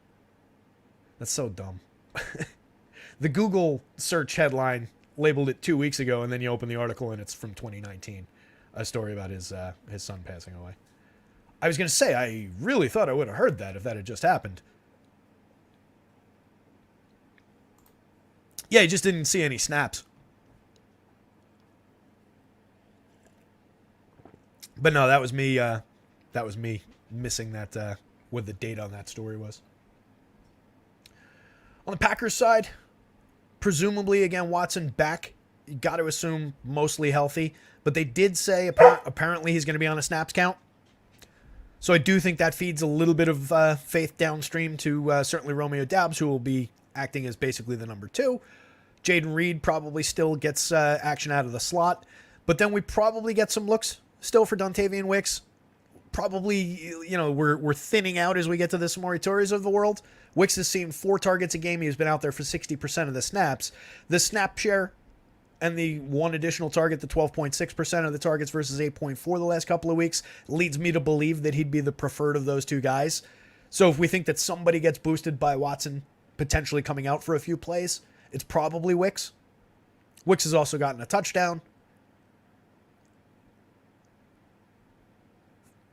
That's so dumb. The Google search headline labeled it 2 weeks ago, and then you open the article and it's from 2019. A story about his son passing away. I was going to say, I really thought I would have heard that if that had just happened. Yeah, you just didn't see any snaps. But no, that was me. That was me missing that. What the date on that story was. On the Packers side, presumably again Watson back. You got to assume mostly healthy, but they did say apparently he's going to be on a snaps count. So I do think that feeds a little bit of faith downstream to certainly Romeo Doubs, who will be acting as basically the number 2. Jaden Reed probably still gets action out of the slot, but then we probably get some looks still for Dontavian Wicks. Probably, we're thinning out as we get to the Samori Toures of the world. Wicks has seen 4 targets a game. He's been out there for 60% of the snaps. The snap share and the one additional target, the 12.6% of the targets versus 8.4 the last couple of weeks, leads me to believe that he'd be the preferred of those 2 guys. So if we think that somebody gets boosted by Watson potentially coming out for a few plays, it's probably Wicks. Wicks has also gotten a touchdown.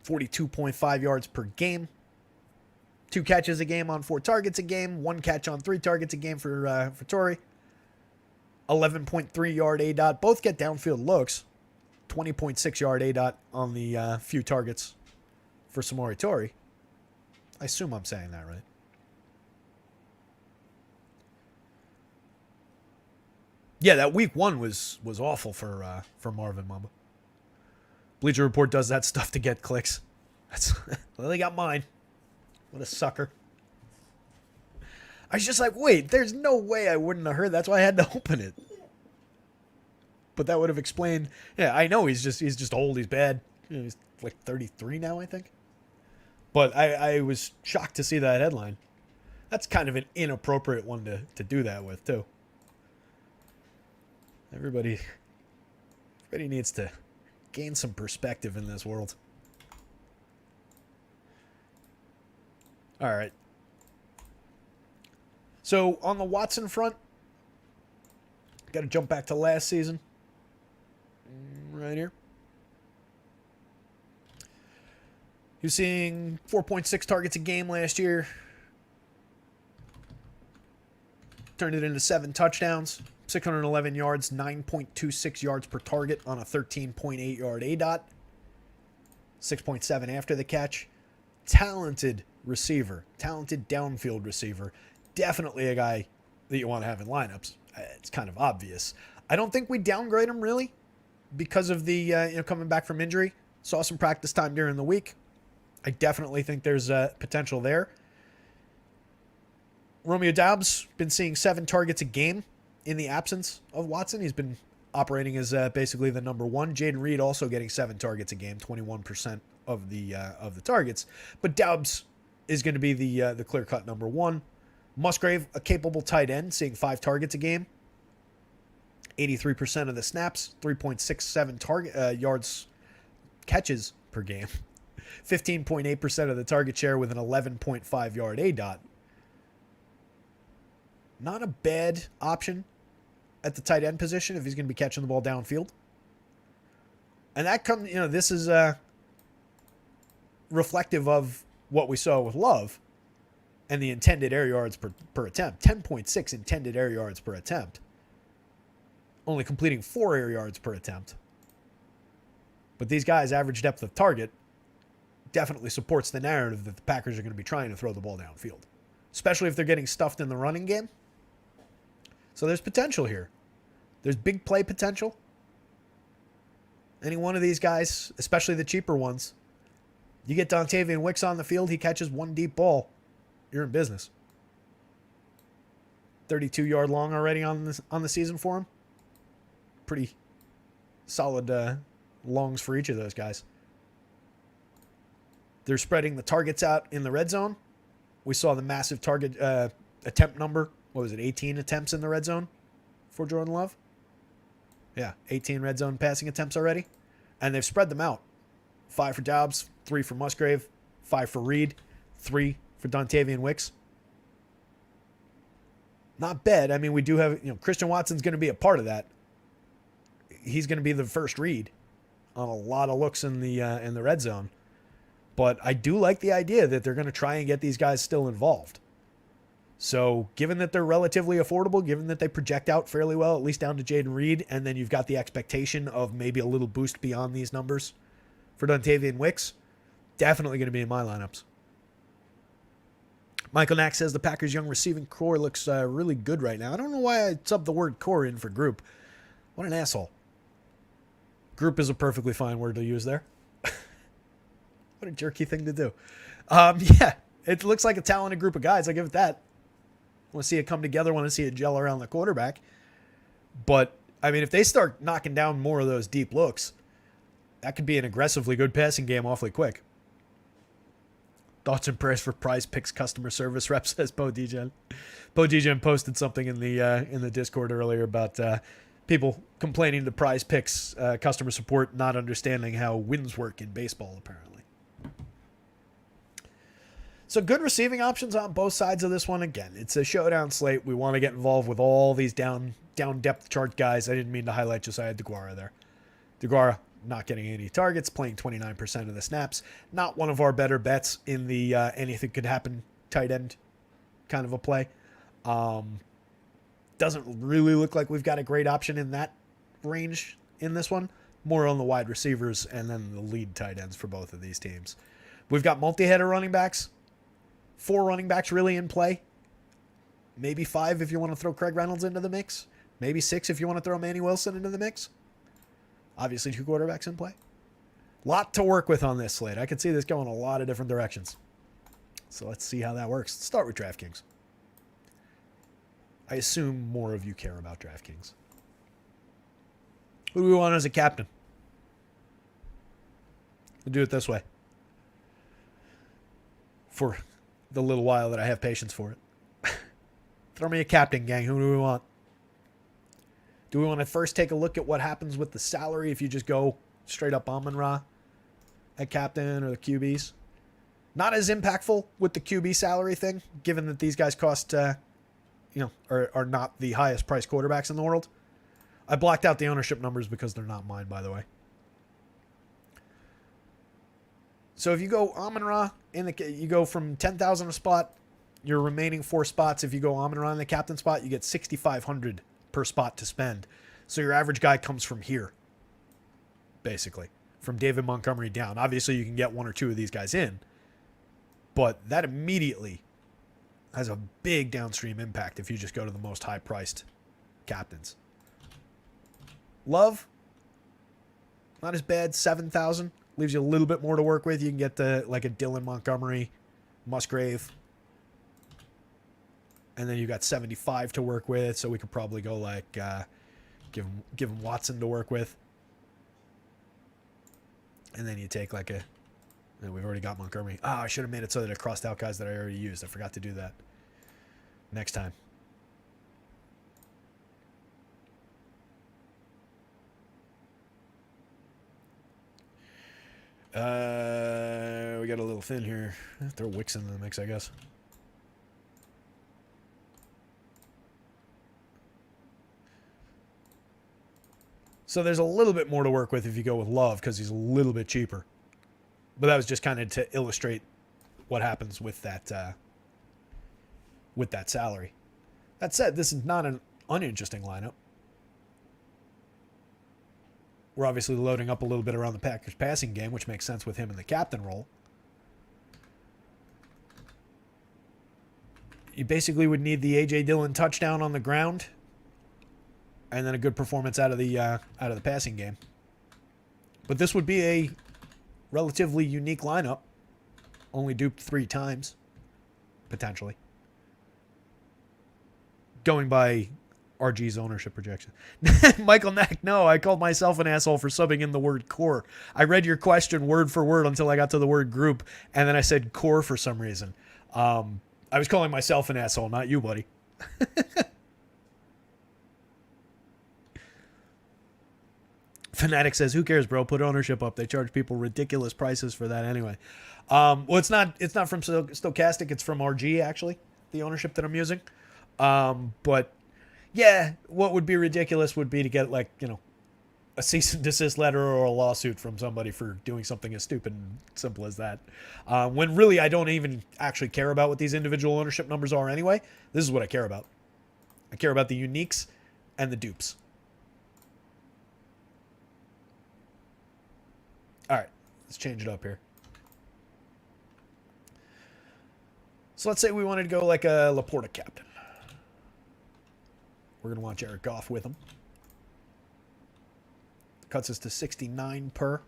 42.5 yards per game. 2 catches a game on 4 targets a game. 1 catch on 3 targets a game for Torrey. 11.3 yard ADOT. Both get downfield looks. 20.6 yard ADOT on the few targets for Samori Toure. I assume I'm saying that right. Yeah, that week 1 was awful for Marvin Mamba. Bleacher Report does that stuff to get clicks. Well, they got mine. What a sucker. I was just like, wait, there's no way I wouldn't have heard. That's why I had to open it. But that would have explained. Yeah, I know he's just old. He's bad. He's like 33 now, I think. But I was shocked to see that headline. That's kind of an inappropriate one to do that with, too. Everybody needs to gain some perspective in this world. All right. So on the Watson front, got to jump back to last season. Right here. He was seeing 4.6 targets a game last year. Turned it into 7 touchdowns. 611 yards, 9.26 yards per target on a 13.8 yard ADOT. 6.7 after the catch. Talented receiver, talented downfield receiver. Definitely a guy that you want to have in lineups. It's kind of obvious. I don't think we downgrade him really because of the coming back from injury. Saw some practice time during the week. I definitely think there's potential there. Romeo Doubs been seeing 7 targets a game in the absence of Watson. He's been operating as basically the number one. Jaden Reed also getting 7 targets a game, 21% of the targets. But Doubs is going to be the clear-cut number one. Musgrave, a capable tight end, seeing 5 targets a game. 83% of the snaps, 3.67 target yards catches per game. 15.8% of the target share with an 11.5 yard ADOT. Not a bad option at the tight end position if he's going to be catching the ball downfield. And that comes, this is reflective of what we saw with Love and the intended air yards per attempt. 10.6 intended air yards per attempt. Only completing 4 air yards per attempt. But these guys' average depth of target definitely supports the narrative that the Packers are going to be trying to throw the ball downfield, especially if they're getting stuffed in the running game. So there's potential here. There's big play potential. Any one of these guys, especially the cheaper ones, you get Dontavian Wicks on the field, he catches one deep ball, you're in business. 32-yard long already on the season for him. Pretty solid longs for each of those guys. They're spreading the targets out in the red zone. We saw the massive target attempt number. What was it, 18 attempts in the red zone for Jordan Love? Yeah, 18 red zone passing attempts already. And they've spread them out. 5 for Doubs, 3 for Musgrave, 5 for Reed, 3 for Dontavian Wicks. Not bad. I mean, we do have, Christian Watson's going to be a part of that. He's going to be the first read on a lot of looks in the red zone. But I do like the idea that they're going to try and get these guys still involved. So given that they're relatively affordable, given that they project out fairly well, at least down to Jaden Reed, and then you've got the expectation of maybe a little boost beyond these numbers for Dontavian Wicks, definitely going to be in my lineups. Michael Knack says the Packers' young receiving core looks really good right now. I don't know why I subbed the word core in for group. What an asshole. Group is a perfectly fine word to use there. What a jerky thing to do. Yeah, it looks like a talented group of guys. I give it that. Want to see it come together. Want to see it gel around the quarterback. But, I mean, if they start knocking down more of those deep looks, that could be an aggressively good passing game awfully quick. Thoughts and prayers for Prize Picks customer service rep, says Bo Degen. Bo Degen posted something in the Discord earlier about people complaining to Prize Picks customer support not understanding how wins work in baseball, apparently. So good receiving options on both sides of this one. Again, it's a showdown slate. We want to get involved with all these down depth chart guys. I didn't mean to highlight Josiah DeGuara there. DeGuara not getting any targets, playing 29% of the snaps. Not one of our better bets in the anything could happen tight end kind of a play. Doesn't really look like we've got a great option in that range in this one. More on the wide receivers and then the lead tight ends for both of these teams. We've got multi-header running backs. 4 running backs really in play. Maybe 5 if you want to throw Craig Reynolds into the mix. Maybe 6 if you want to throw Manny Wilson into the mix. Obviously 2 quarterbacks in play. Lot to work with on this slate. I could see this going a lot of different directions. So let's see how that works. Let's start with DraftKings. I assume more of you care about DraftKings. Who do we want as a captain? We'll do it this way. For the little while that I have patience for it. Throw me a captain, gang. Who do we want? Do we want to first take a look at what happens with the salary if you just go straight up Amon-Ra at captain or the QBs? Not as impactful with the QB salary thing, given that these guys cost, are not the highest priced quarterbacks in the world. I blocked out the ownership numbers because they're not mine, by the way. So if you go Amon-Ra, you go from 10,000 a spot, your remaining 4 spots, if you go Amon-Ra in the captain spot, you get 6,500 per spot to spend. So your average guy comes from here, basically, from David Montgomery down. Obviously, you can get one or two of these guys in, but that immediately has a big downstream impact if you just go to the most high-priced captains. Love, not as bad, 7,000. Leaves you a little bit more to work with. You can get the like a Dylan Montgomery, Musgrave, and then you got 75 to work with. So we could probably go like give him Watson to work with, and then you take like a. And we've already got Montgomery. I should have made it so that it crossed out guys that I already used. I forgot to do that. Next time. We got a little thin here. Throw Wicks into the mix, I guess. So there's a little bit more to work with if you go with Love because he's a little bit cheaper. But that was just kind of to illustrate what happens with that salary. That said, this is not an uninteresting lineup. We're obviously loading up a little bit around the Packers passing game, which makes sense with him in the captain role. You basically would need the A.J. Dillon touchdown on the ground, and then a good performance out of the passing game. But this would be a relatively unique lineup. Only duped 3 times, potentially. Going by RG's ownership projection. Michael Nack, no, I called myself an asshole for subbing in the word core. I read your question word for word until I got to the word group, and then I said core for some reason. I was calling myself an asshole, not you, buddy. Fanatic says, who cares, bro? Put ownership up. They charge people ridiculous prices for that anyway. Well, it's not from Stochastic. It's from RG, actually, the ownership that I'm using. But yeah, what would be ridiculous would be to get like, a cease and desist letter or a lawsuit from somebody for doing something as stupid and simple as that. When really I don't even actually care about what these individual ownership numbers are anyway. This is what I care about. I care about the uniques and the dupes. All right, let's change it up here. So let's say we wanted to go like a Laporta captain. We're going to want Jared Goff with him. Cuts us to 69 per.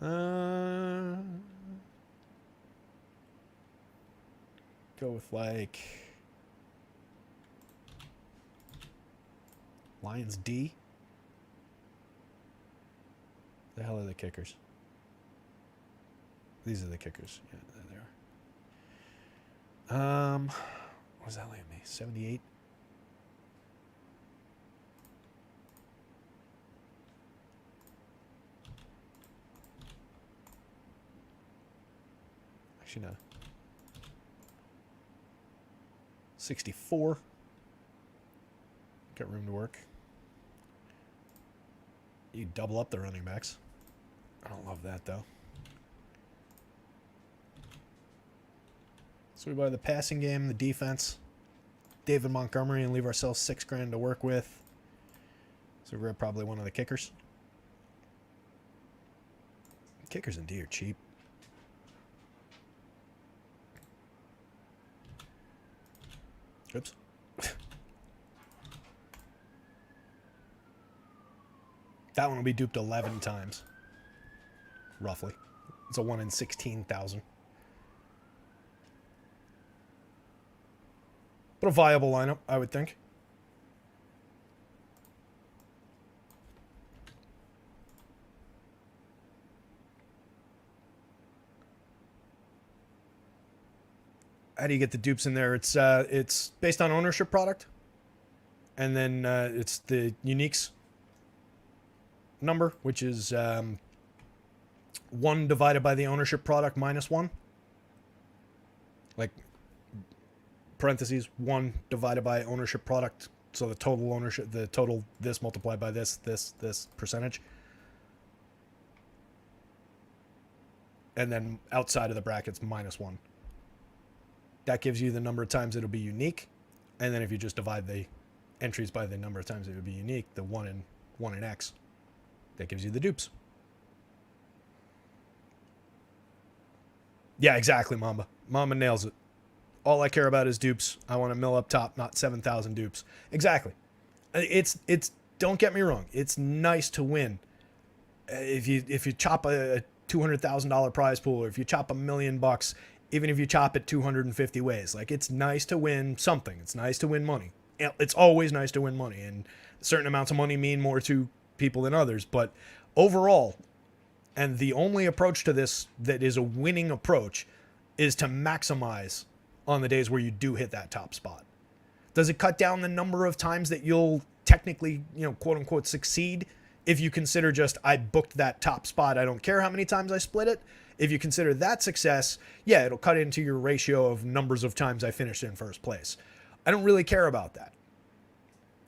Go with like Lions D. The hell are the kickers? These are the kickers. Yeah, there they are. What does that land me? 78. Actually, no. 64. Got room to work. You double up the running backs. I don't love that, though. So we buy the passing game, the defense, David Montgomery, and leave ourselves $6,000 to work with. So we're probably one of the kickers. Kickers and D are cheap. Oops. That one will be duped 11 times. Roughly. It's a 1 in 16,000. But a viable lineup, I would think. How do you get the dupes in there? It's based on ownership product. And then it's the uniques number, which is 1 divided by the ownership product minus 1. Like, parentheses, 1 divided by ownership product. So the total ownership, the total this multiplied by this percentage. And then outside of the brackets, minus 1. that gives you the number of times it'll be unique. And then if you just divide the entries by the number of times it would be unique, the 1 in X, that gives you the dupes. Yeah, exactly, Mamba. Mamba nails it. All I care about is dupes. I want to mill up top, not 7,000 dupes. Exactly. It's don't get me wrong. It's nice to win. If you chop a $200,000 prize pool, or if you chop $1 million, even if you chop it 250 ways, like, it's nice to win something. It's nice to win money. It's always nice to win money, and certain amounts of money mean more to people than others. But overall, and the only approach to this that is a winning approach is to maximize on the days where you do hit that top spot. Does it cut down the number of times that you'll technically, quote unquote, succeed? If you consider just, I booked that top spot, I don't care how many times I split it. If you consider that success, yeah, it'll cut into your ratio of numbers of times I finished in first place. I don't really care about that.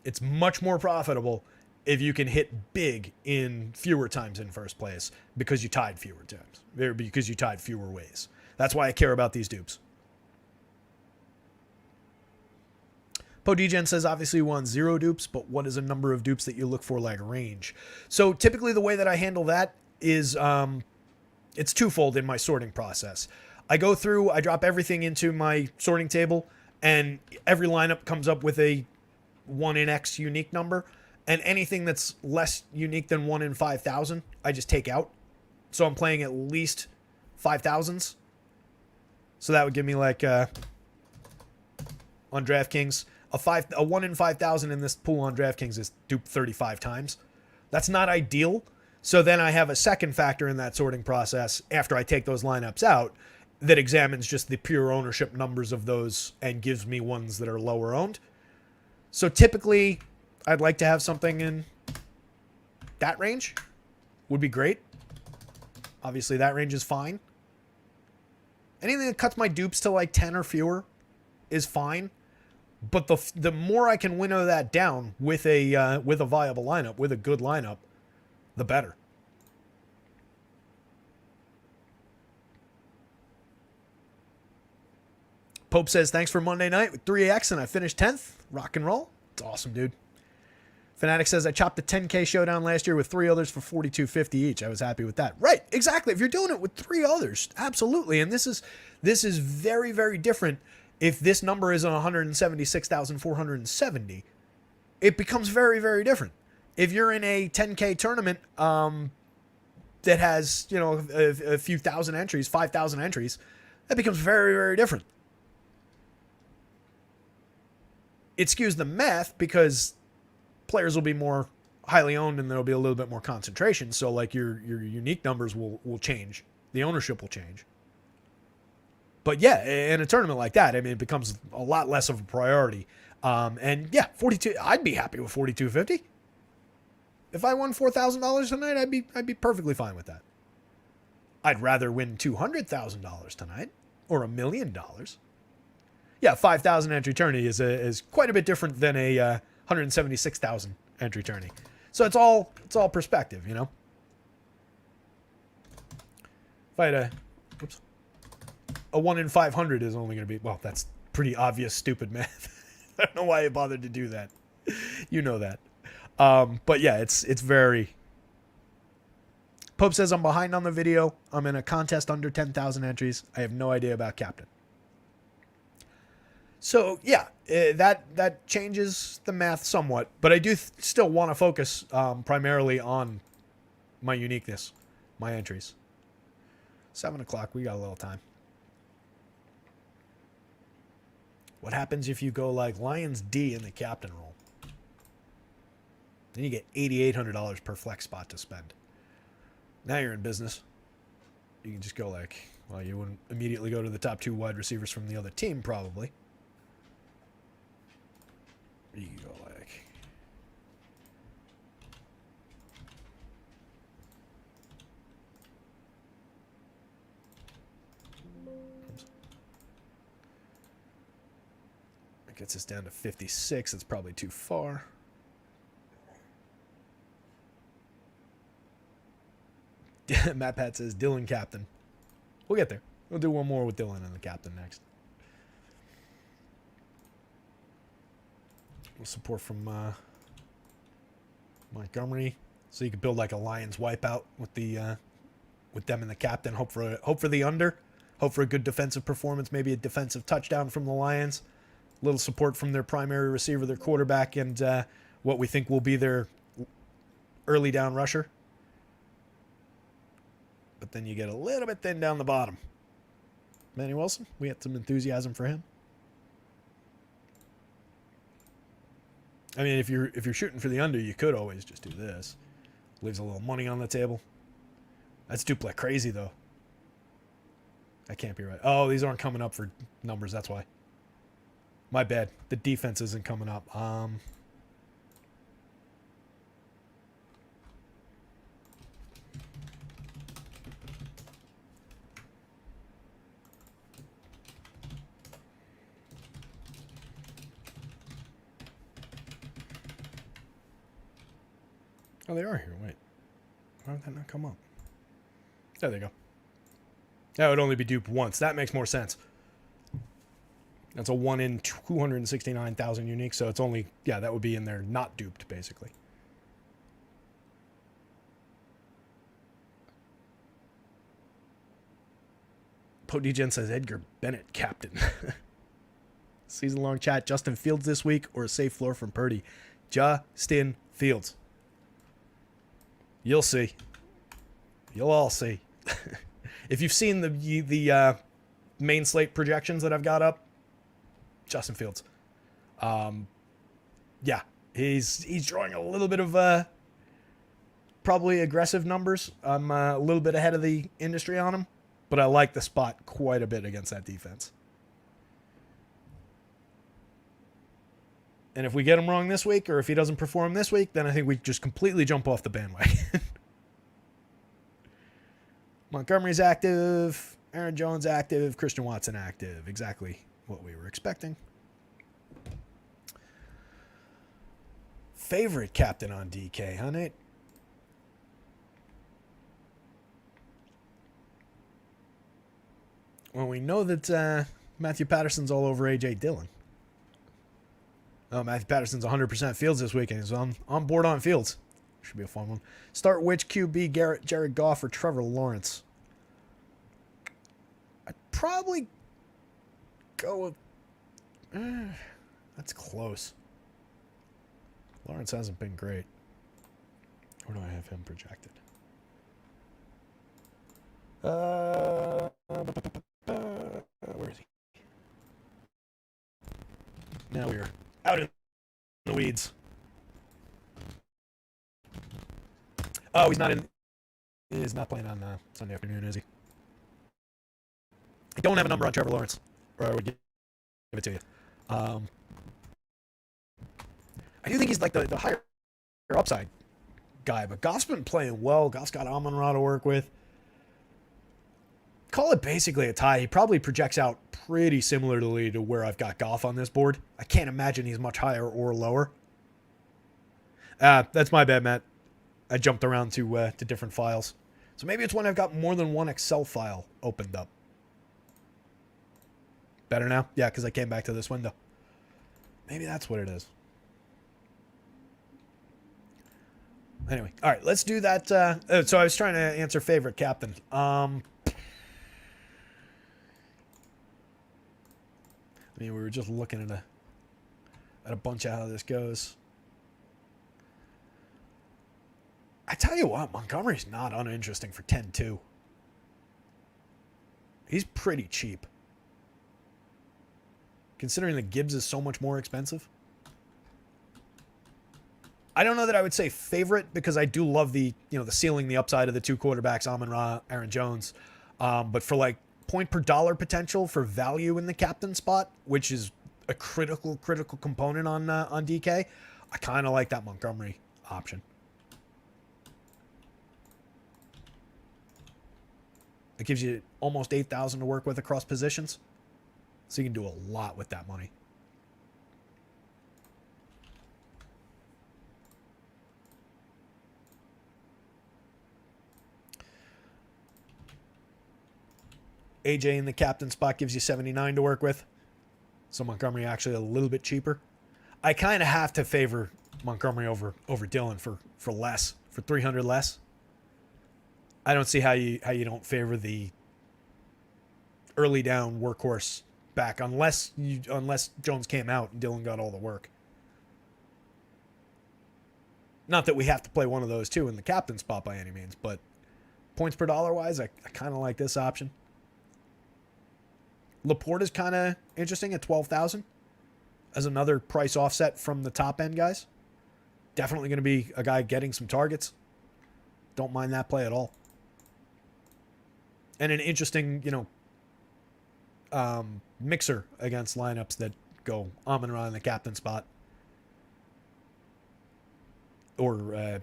It's much more profitable if you can hit big in fewer times in first place because you tied fewer times, because you tied fewer ways. That's why I care about these dupes. PoDgen says, obviously you want 0 dupes, but what is a number of dupes that you look for, like range? So typically the way that I handle that is it's twofold in my sorting process. I go through, I drop everything into my sorting table, and every lineup comes up with a 1 in X unique number, and anything that's less unique than 1 in 5,000, I just take out. So I'm playing at least 5,000s. So that would give me like, on DraftKings, a 1 in 5,000 in this pool on DraftKings is duped 35 times. That's not ideal. So then I have a second factor in that sorting process after I take those lineups out that examines just the pure ownership numbers of those and gives me ones that are lower owned. So typically I'd like to have something in that range. Would be great. Obviously that range is fine. Anything that cuts my dupes to like 10 or fewer is fine. But the more I can winnow that down with a viable lineup, with a good lineup, the better. Pope says, thanks for Monday night with 3X, and I finished 10th. Rock and roll. It's awesome, dude. Fanatic says, I chopped the 10K showdown last year with 3 others for $42.50 each. I was happy with that. Right, exactly. If you're doing it with 3 others, absolutely. And this is very, very different. If this number is on 176,470, it becomes very, very different. If you're in a 10K tournament that has, a few thousand entries, 5,000 entries, that becomes very, very different. It skews the math because players will be more highly owned and there'll be a little bit more concentration. So like your unique numbers will change. The ownership will change. But yeah, in a tournament like that, I mean, it becomes a lot less of a priority. And yeah, 42. I'd be happy with 42.50. If I won $4,000 tonight, I'd be perfectly fine with that. I'd rather win $200,000 tonight or $1 million. Yeah, 5,000 entry tourney is quite a bit different than a 176,000 entry tourney. So it's all perspective, If I had a 1 in 500 is only going to be, well, that's pretty obvious, stupid math. I don't know why I bothered to do that. You know that. But yeah, it's very. Pope says, I'm behind on the video. I'm in a contest under 10,000 entries. I have no idea about captain. So yeah, that changes the math somewhat, but I do still want to focus primarily on my uniqueness, my entries. 7 o'clock, we got a little time. What happens if you go like Lions D in the captain role? Then you get $8,800 per flex spot to spend. Now you're in business. You can just go like, well, you wouldn't immediately go to the top 2 wide receivers from the other team, probably. You can go like, that gets us down to 56. It's probably too far. Matt Pat says Dylan captain. We'll get there. We'll do one more with Dylan and the captain next. Support from Montgomery, so you could build like a Lions wipeout with the with them and the captain. Hope for the under. Hope for a good defensive performance, maybe a defensive touchdown from the Lions. A little support from their primary receiver, their quarterback, and what we think will be their early down rusher. But then you get a little bit thin down the bottom. Manny Wilson, we had some enthusiasm for him. I mean, if you're shooting for the under, you could always just do this. Leaves a little money on the table. That's duplex crazy, though. That can't be right. Oh, these aren't coming up for numbers. That's why. My bad. The defense isn't coming up. Oh, they are here. Wait. Why would that not come up? There they go. That would only be duped once. That makes more sense. That's a 1 in 269,000 unique, so it's only, yeah, that would be in there not duped, basically. Podegen says Edgar Bennett, captain. Season-long chat, Justin Fields this week or a safe floor from Purdy? Justin Fields. You'll see. You'll all see. If you've seen the main slate projections that I've got up, Justin Fields. Yeah, he's drawing a little bit of probably aggressive numbers. I'm a little bit ahead of the industry on him, but I like the spot quite a bit against that defense. And if we get him wrong this week, or if he doesn't perform this week, then I think we just completely jump off the bandwagon. Montgomery's active. Aaron Jones active. Christian Watson active. Exactly what we were expecting. Favorite captain on DK, huh, Nate? Well, we know that Matthew Patterson's all over A.J. Dillon. Oh, Matthew Patterson's 100% Fields this weekend. He's on board on Fields. Should be a fun one. Start which QB, Jared Goff or Trevor Lawrence? I'd probably go with... that's close. Lawrence hasn't been great. Where do I have him projected? Where is he? Now we are out in the weeds. Oh, he's not in. He's not playing on Sunday afternoon, is he? I don't have a number on Trevor Lawrence, or I would give it to you. I do think he's like the higher upside guy, but Goff's been playing well. Goff's got Amon-Ra to work with. Call it basically a tie. He probably projects out pretty similarly to where I've got Goff on this board. I can't imagine he's much higher or lower. That's my bad, Matt. I jumped around to different files. So maybe it's when I've got more than one Excel file opened up. Better now? Yeah, because I came back to this window. Maybe that's what it is. Anyway, all right, let's do that. So I was trying to answer favorite captain. I mean, we were just looking at a bunch of how this goes. I tell you what, Montgomery's not uninteresting for 10-2. He's pretty cheap. Considering that Gibbs is so much more expensive. I don't know that I would say favorite because I do love the ceiling, the upside of the two quarterbacks, Amon-Ra, Aaron Jones. But for like point per dollar potential for value in the captain spot, which is a critical component on DK, I kind of like that Montgomery option. It gives you almost 8,000 to work with across positions. So you can do a lot with that money. AJ in the captain spot gives you 79 to work with. So Montgomery actually a little bit cheaper. I kind of have to favor Montgomery over Dillon for less, for 300 less. I don't see how you don't favor the early down workhorse back unless Jones came out and Dillon got all the work. Not that we have to play one of those two in the captain spot by any means, but points per dollar wise, I kind of like this option. Laporte is kind of interesting at 12,000 as another price offset from the top end guys. Definitely going to be a guy getting some targets. Don't mind that play at all. And an interesting, mixer against lineups that go Amon-Ra in the captain spot. Or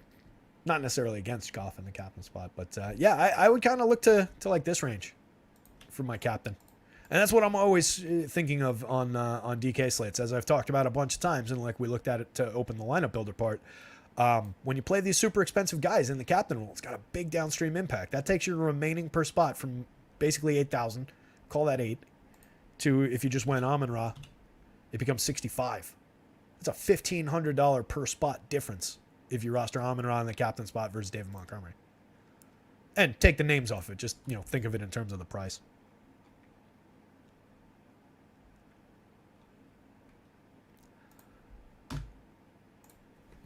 not necessarily against Goff in the captain spot. But I would kind of look to like this range for my captain. And that's what I'm always thinking of on DK slates, as I've talked about a bunch of times, and like we looked at it to open the lineup builder part. When you play these super expensive guys in the captain role, it's got a big downstream impact. That takes your remaining per spot from basically 8,000, call that 8, to if you just went Amon-Ra, it becomes 65. It's a $1,500 per spot difference if you roster Amon-Ra in the captain spot versus David Montgomery. And take the names off it. Just, think of it in terms of the price.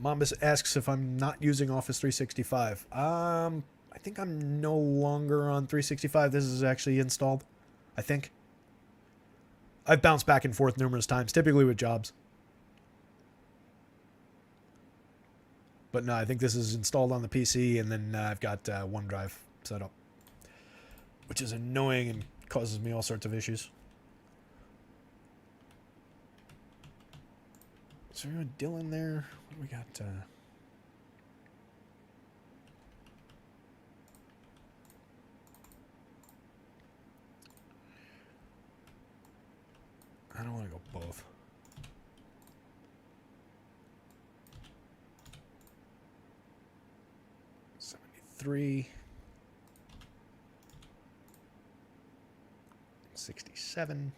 Mambus asks if I'm not using Office 365. I think I'm no longer on 365. This is actually installed, I think. I've bounced back and forth numerous times, typically with jobs. But no, I think this is installed on the PC, and then I've got OneDrive set up, which is annoying and causes me all sorts of issues. Is there a Dillon there? What do we got? I don't want to go both. $73. 67.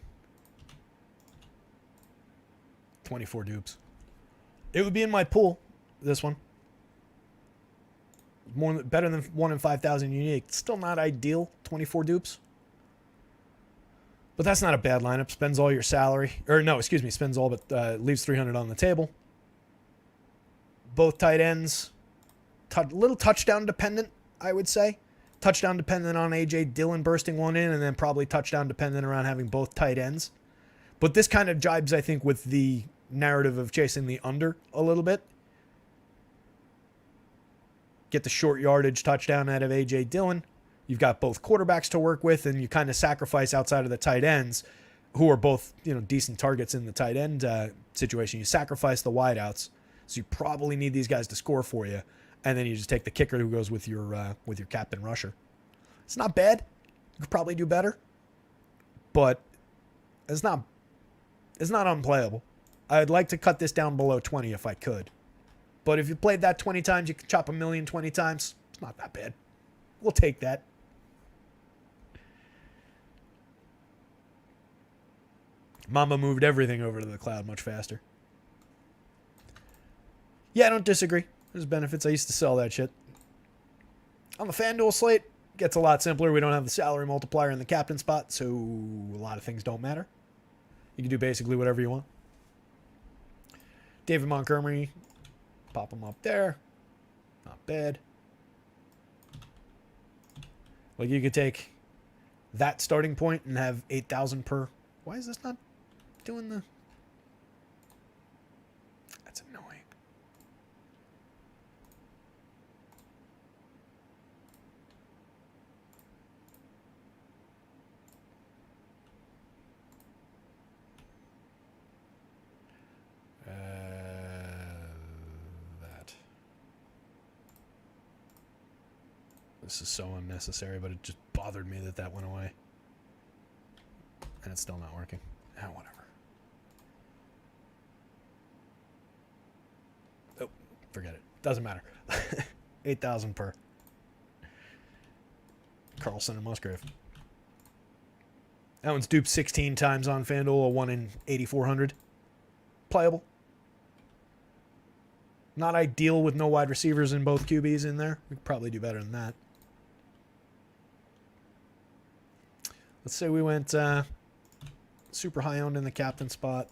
24 dupes. It would be in my pool, this one. Better than 1 in 5,000 unique. Still not ideal, 24 dupes. But that's not a bad lineup. Spends all your salary. Or no, excuse me, spends all but leaves 300 on the table. Both tight ends. Little touchdown dependent, I would say. Touchdown dependent on A.J. Dillon bursting one in, and then probably touchdown dependent around having both tight ends. But this kind of jibes, I think, with the narrative of chasing the under a little bit. Get the short yardage touchdown out of A.J. Dillon. You've got both quarterbacks to work with, and you kind of sacrifice outside of the tight ends, who are both decent targets in the tight end situation. You sacrifice the wideouts, so you probably need these guys to score for you, and then you just take the kicker who goes with your captain rusher. It's not bad. You could probably do better, but it's not unplayable. I'd like to cut this down below 20 if I could. But if you played that 20 times, you could chop a million 20 times. It's not that bad. We'll take that. Mama moved everything over to the cloud much faster. Yeah, I don't disagree. There's benefits. I used to sell that shit. On the FanDuel slate, it gets a lot simpler. We don't have the salary multiplier in the captain spot, so a lot of things don't matter. You can do basically whatever you want. David Montgomery, pop him up there. Not bad. Like, you could take that starting point and have 8,000 per. Why is this not doing the... That's annoying. This is so unnecessary, but it just bothered me that went away. And it's still not working. Whatever. Oh, forget it. Doesn't matter. 8,000 per. Carlson and Musgrave. That one's duped 16 times on FanDuel, a 1 in 8,400. Playable. Not ideal with no wide receivers and both QBs in there. We could probably do better than that. Let's say we went super high owned in the captain spot.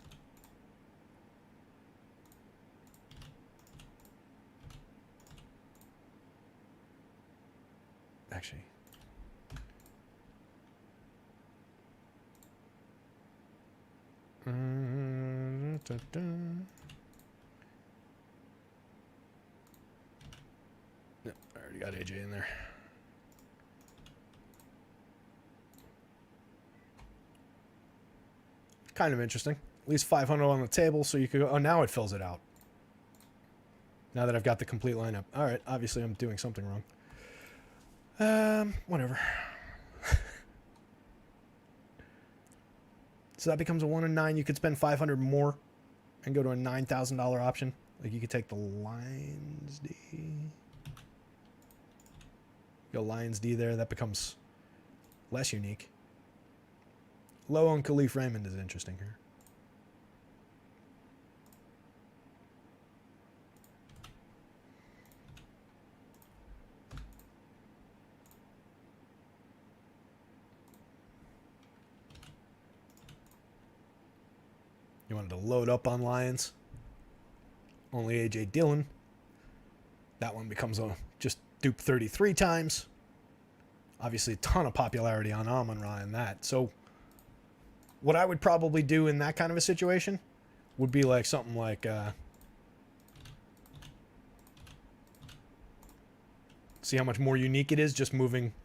Actually. No, I already got AJ in there. Kind of interesting. At least 500 on the table, so you could go. Oh, now it fills it out. Now that I've got the complete lineup. All right, obviously I'm doing something wrong. Whatever. So that becomes a 1 in 9. You could spend 500 more and go to a $9,000 option. Like you could take the Lions D. Go Lions D there. That becomes less unique. Low on Khalif Raymond is interesting here. You wanted to load up on Lions. Only A.J. Dillon. That one becomes a just dupe 33 times. Obviously, a ton of popularity on Amon-Ra in that. So, what I would probably do in that kind of a situation would be like something like... see how much more unique it is just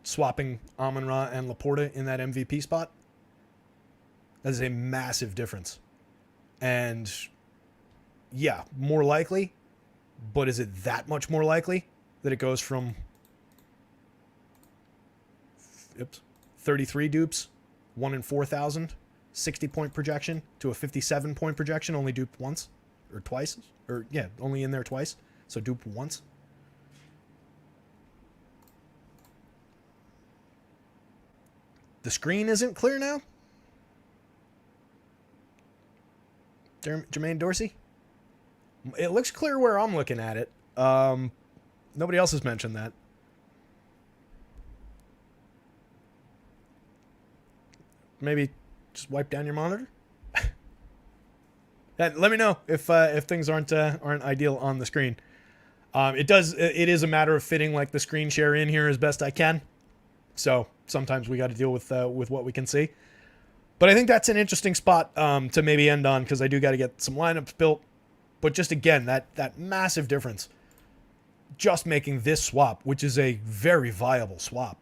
swapping Amon-Ra and Laporta in that MVP spot? That is a massive difference. And, yeah, more likely. But is it that much more likely that it goes from 33 dupes, 1 in 4,000, 60-point projection, to a 57-point projection, only duped once? Or twice? Or, yeah, only in there twice. So duped once. The screen isn't clear now? Jermaine Dorsey? It looks clear where I'm looking at it. Nobody else has mentioned that. Maybe just wipe down your monitor? And let me know if things aren't ideal on the screen. It is a matter of fitting like the screen share in here as best I can. So sometimes we got to deal with what we can see. But I think that's an interesting spot to maybe end on because I do got to get some lineups built. But just again, that massive difference. Just making this swap, which is a very viable swap,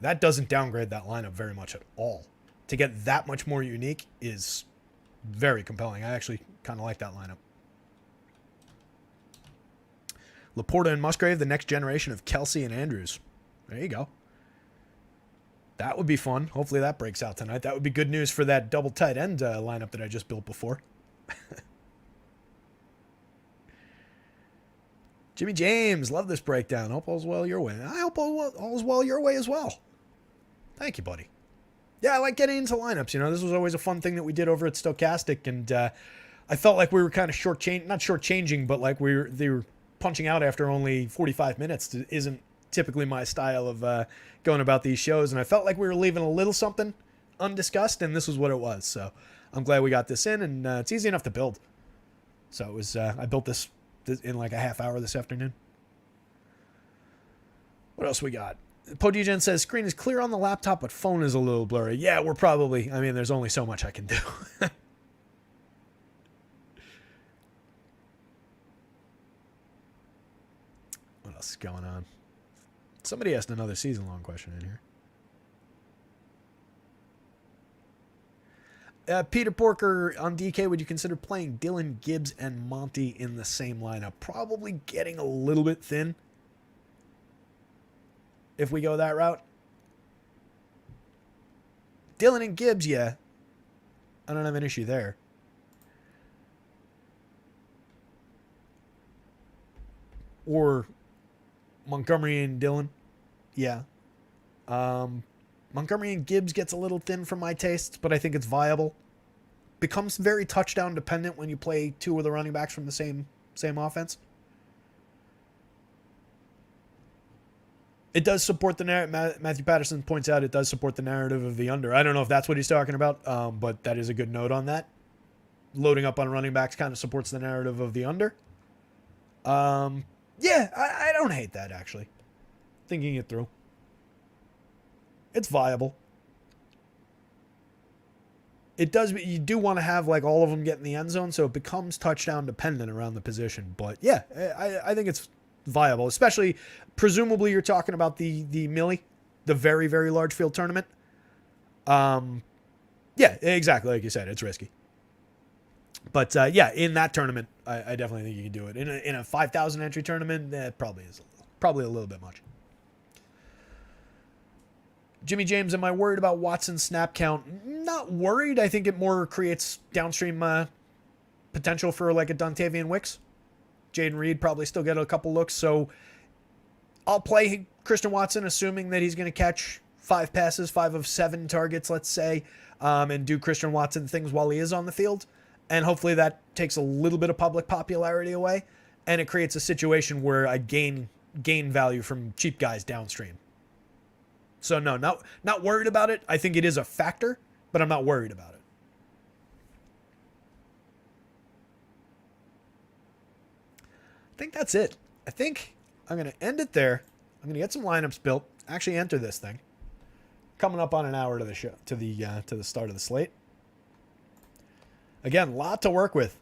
that doesn't downgrade that lineup very much at all. To get that much more unique is very compelling. I actually kind of like that lineup. Laporta and Musgrave, the next generation of Kelsey and Andrews. There you go. That would be fun. Hopefully that breaks out tonight. That would be good news for that double tight end lineup that I just built before. Jimmy James, love this breakdown. Hope all's well your way. I hope all's well your way as well. Thank you, buddy. Yeah, I like getting into lineups. You know, this was always a fun thing that we did over at Stochastic, and I felt like we were kind of not shortchanging, but like they were punching out after only 45 minutes. It isn't typically my style of going about these shows, and I felt like we were leaving a little something undiscussed, and this was what it was. So I'm glad we got this in, and it's easy enough to build. So it was I built this in like a half hour this afternoon. What else we got? Podegen says, screen is clear on the laptop, but phone is a little blurry. Yeah, there's only so much I can do. What else is going on? Somebody asked another season-long question in here. Peter Porker on DK, would you consider playing Dylan, Gibbs, and Monty in the same lineup? Probably getting a little bit thin if we go that route. Dylan and Gibbs, yeah. I don't have an issue there. Or Montgomery and Dylan, yeah. Montgomery and Gibbs gets a little thin for my tastes, but I think it's viable. Becomes very touchdown dependent when you play two of the running backs from the same offense. It does support the narrative. Matthew Patterson points out it does support the narrative of the under. I don't know if that's what he's talking about, but that is a good note on that. Loading up on running backs kind of supports the narrative of the under. Yeah, I don't hate that, actually. Thinking it through. It's viable. It does. You do want to have like all of them get in the end zone, so it becomes touchdown dependent around the position. But yeah, I think it's viable, especially presumably you're talking about the Millie, the very, very large field tournament. Yeah, exactly. Like you said, it's risky. But yeah, in that tournament, I definitely think you can do it. In a 5,000 entry tournament, that probably is probably a little bit much. Jimmy James, am I worried about Watson's snap count? Not worried. I think it more creates downstream potential for like a Dontavian Wicks. Jaden Reed probably still get a couple looks, so I'll play Christian Watson, assuming that he's going to catch 5 passes, 5 of 7 targets, let's say, and do Christian Watson things while he is on the field. And hopefully that takes a little bit of public popularity away, and it creates a situation where I gain value from cheap guys downstream. So no, not worried about it. I think it is a factor, but I'm not worried about it. I think that's it. I think I'm going to end it there. I'm going to get some lineups built. Actually enter this thing. Coming up on an hour to the show, to the start of the slate. Again, a lot to work with.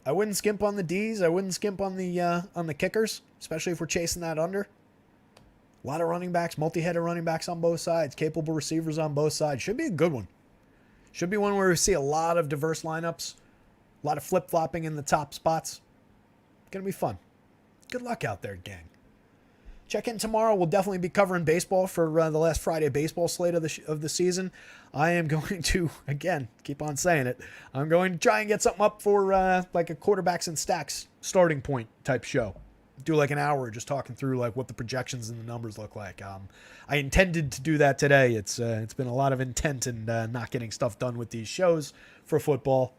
I wouldn't skimp on the D's. I wouldn't skimp on the kickers, especially if we're chasing that under. A lot of running backs, multi-headed running backs on both sides, capable receivers on both sides. Should be a good one. Should be one where we see a lot of diverse lineups, a lot of flip-flopping in the top spots. Going to be fun. Good luck out there, gang. Check in tomorrow. We'll definitely be covering baseball for the last Friday baseball slate of the season. I am going to, again, keep on saying it, I'm going to try and get something up for like a quarterbacks and stacks starting point type show. Do like an hour just talking through like what the projections and the numbers look like. I intended to do that today. It's been a lot of intent and not getting stuff done with these shows for football,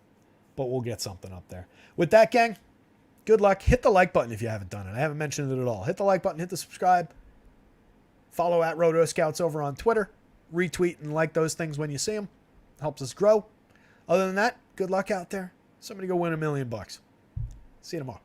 but we'll get something up there. With that, gang, good luck. Hit the like button if you haven't done it. I haven't mentioned it at all. Hit the like button, hit the subscribe. Follow at Roto Scouts over on Twitter. Retweet and like those things when you see them. Helps us grow. Other than that, good luck out there. Somebody go win $1 million. See you tomorrow.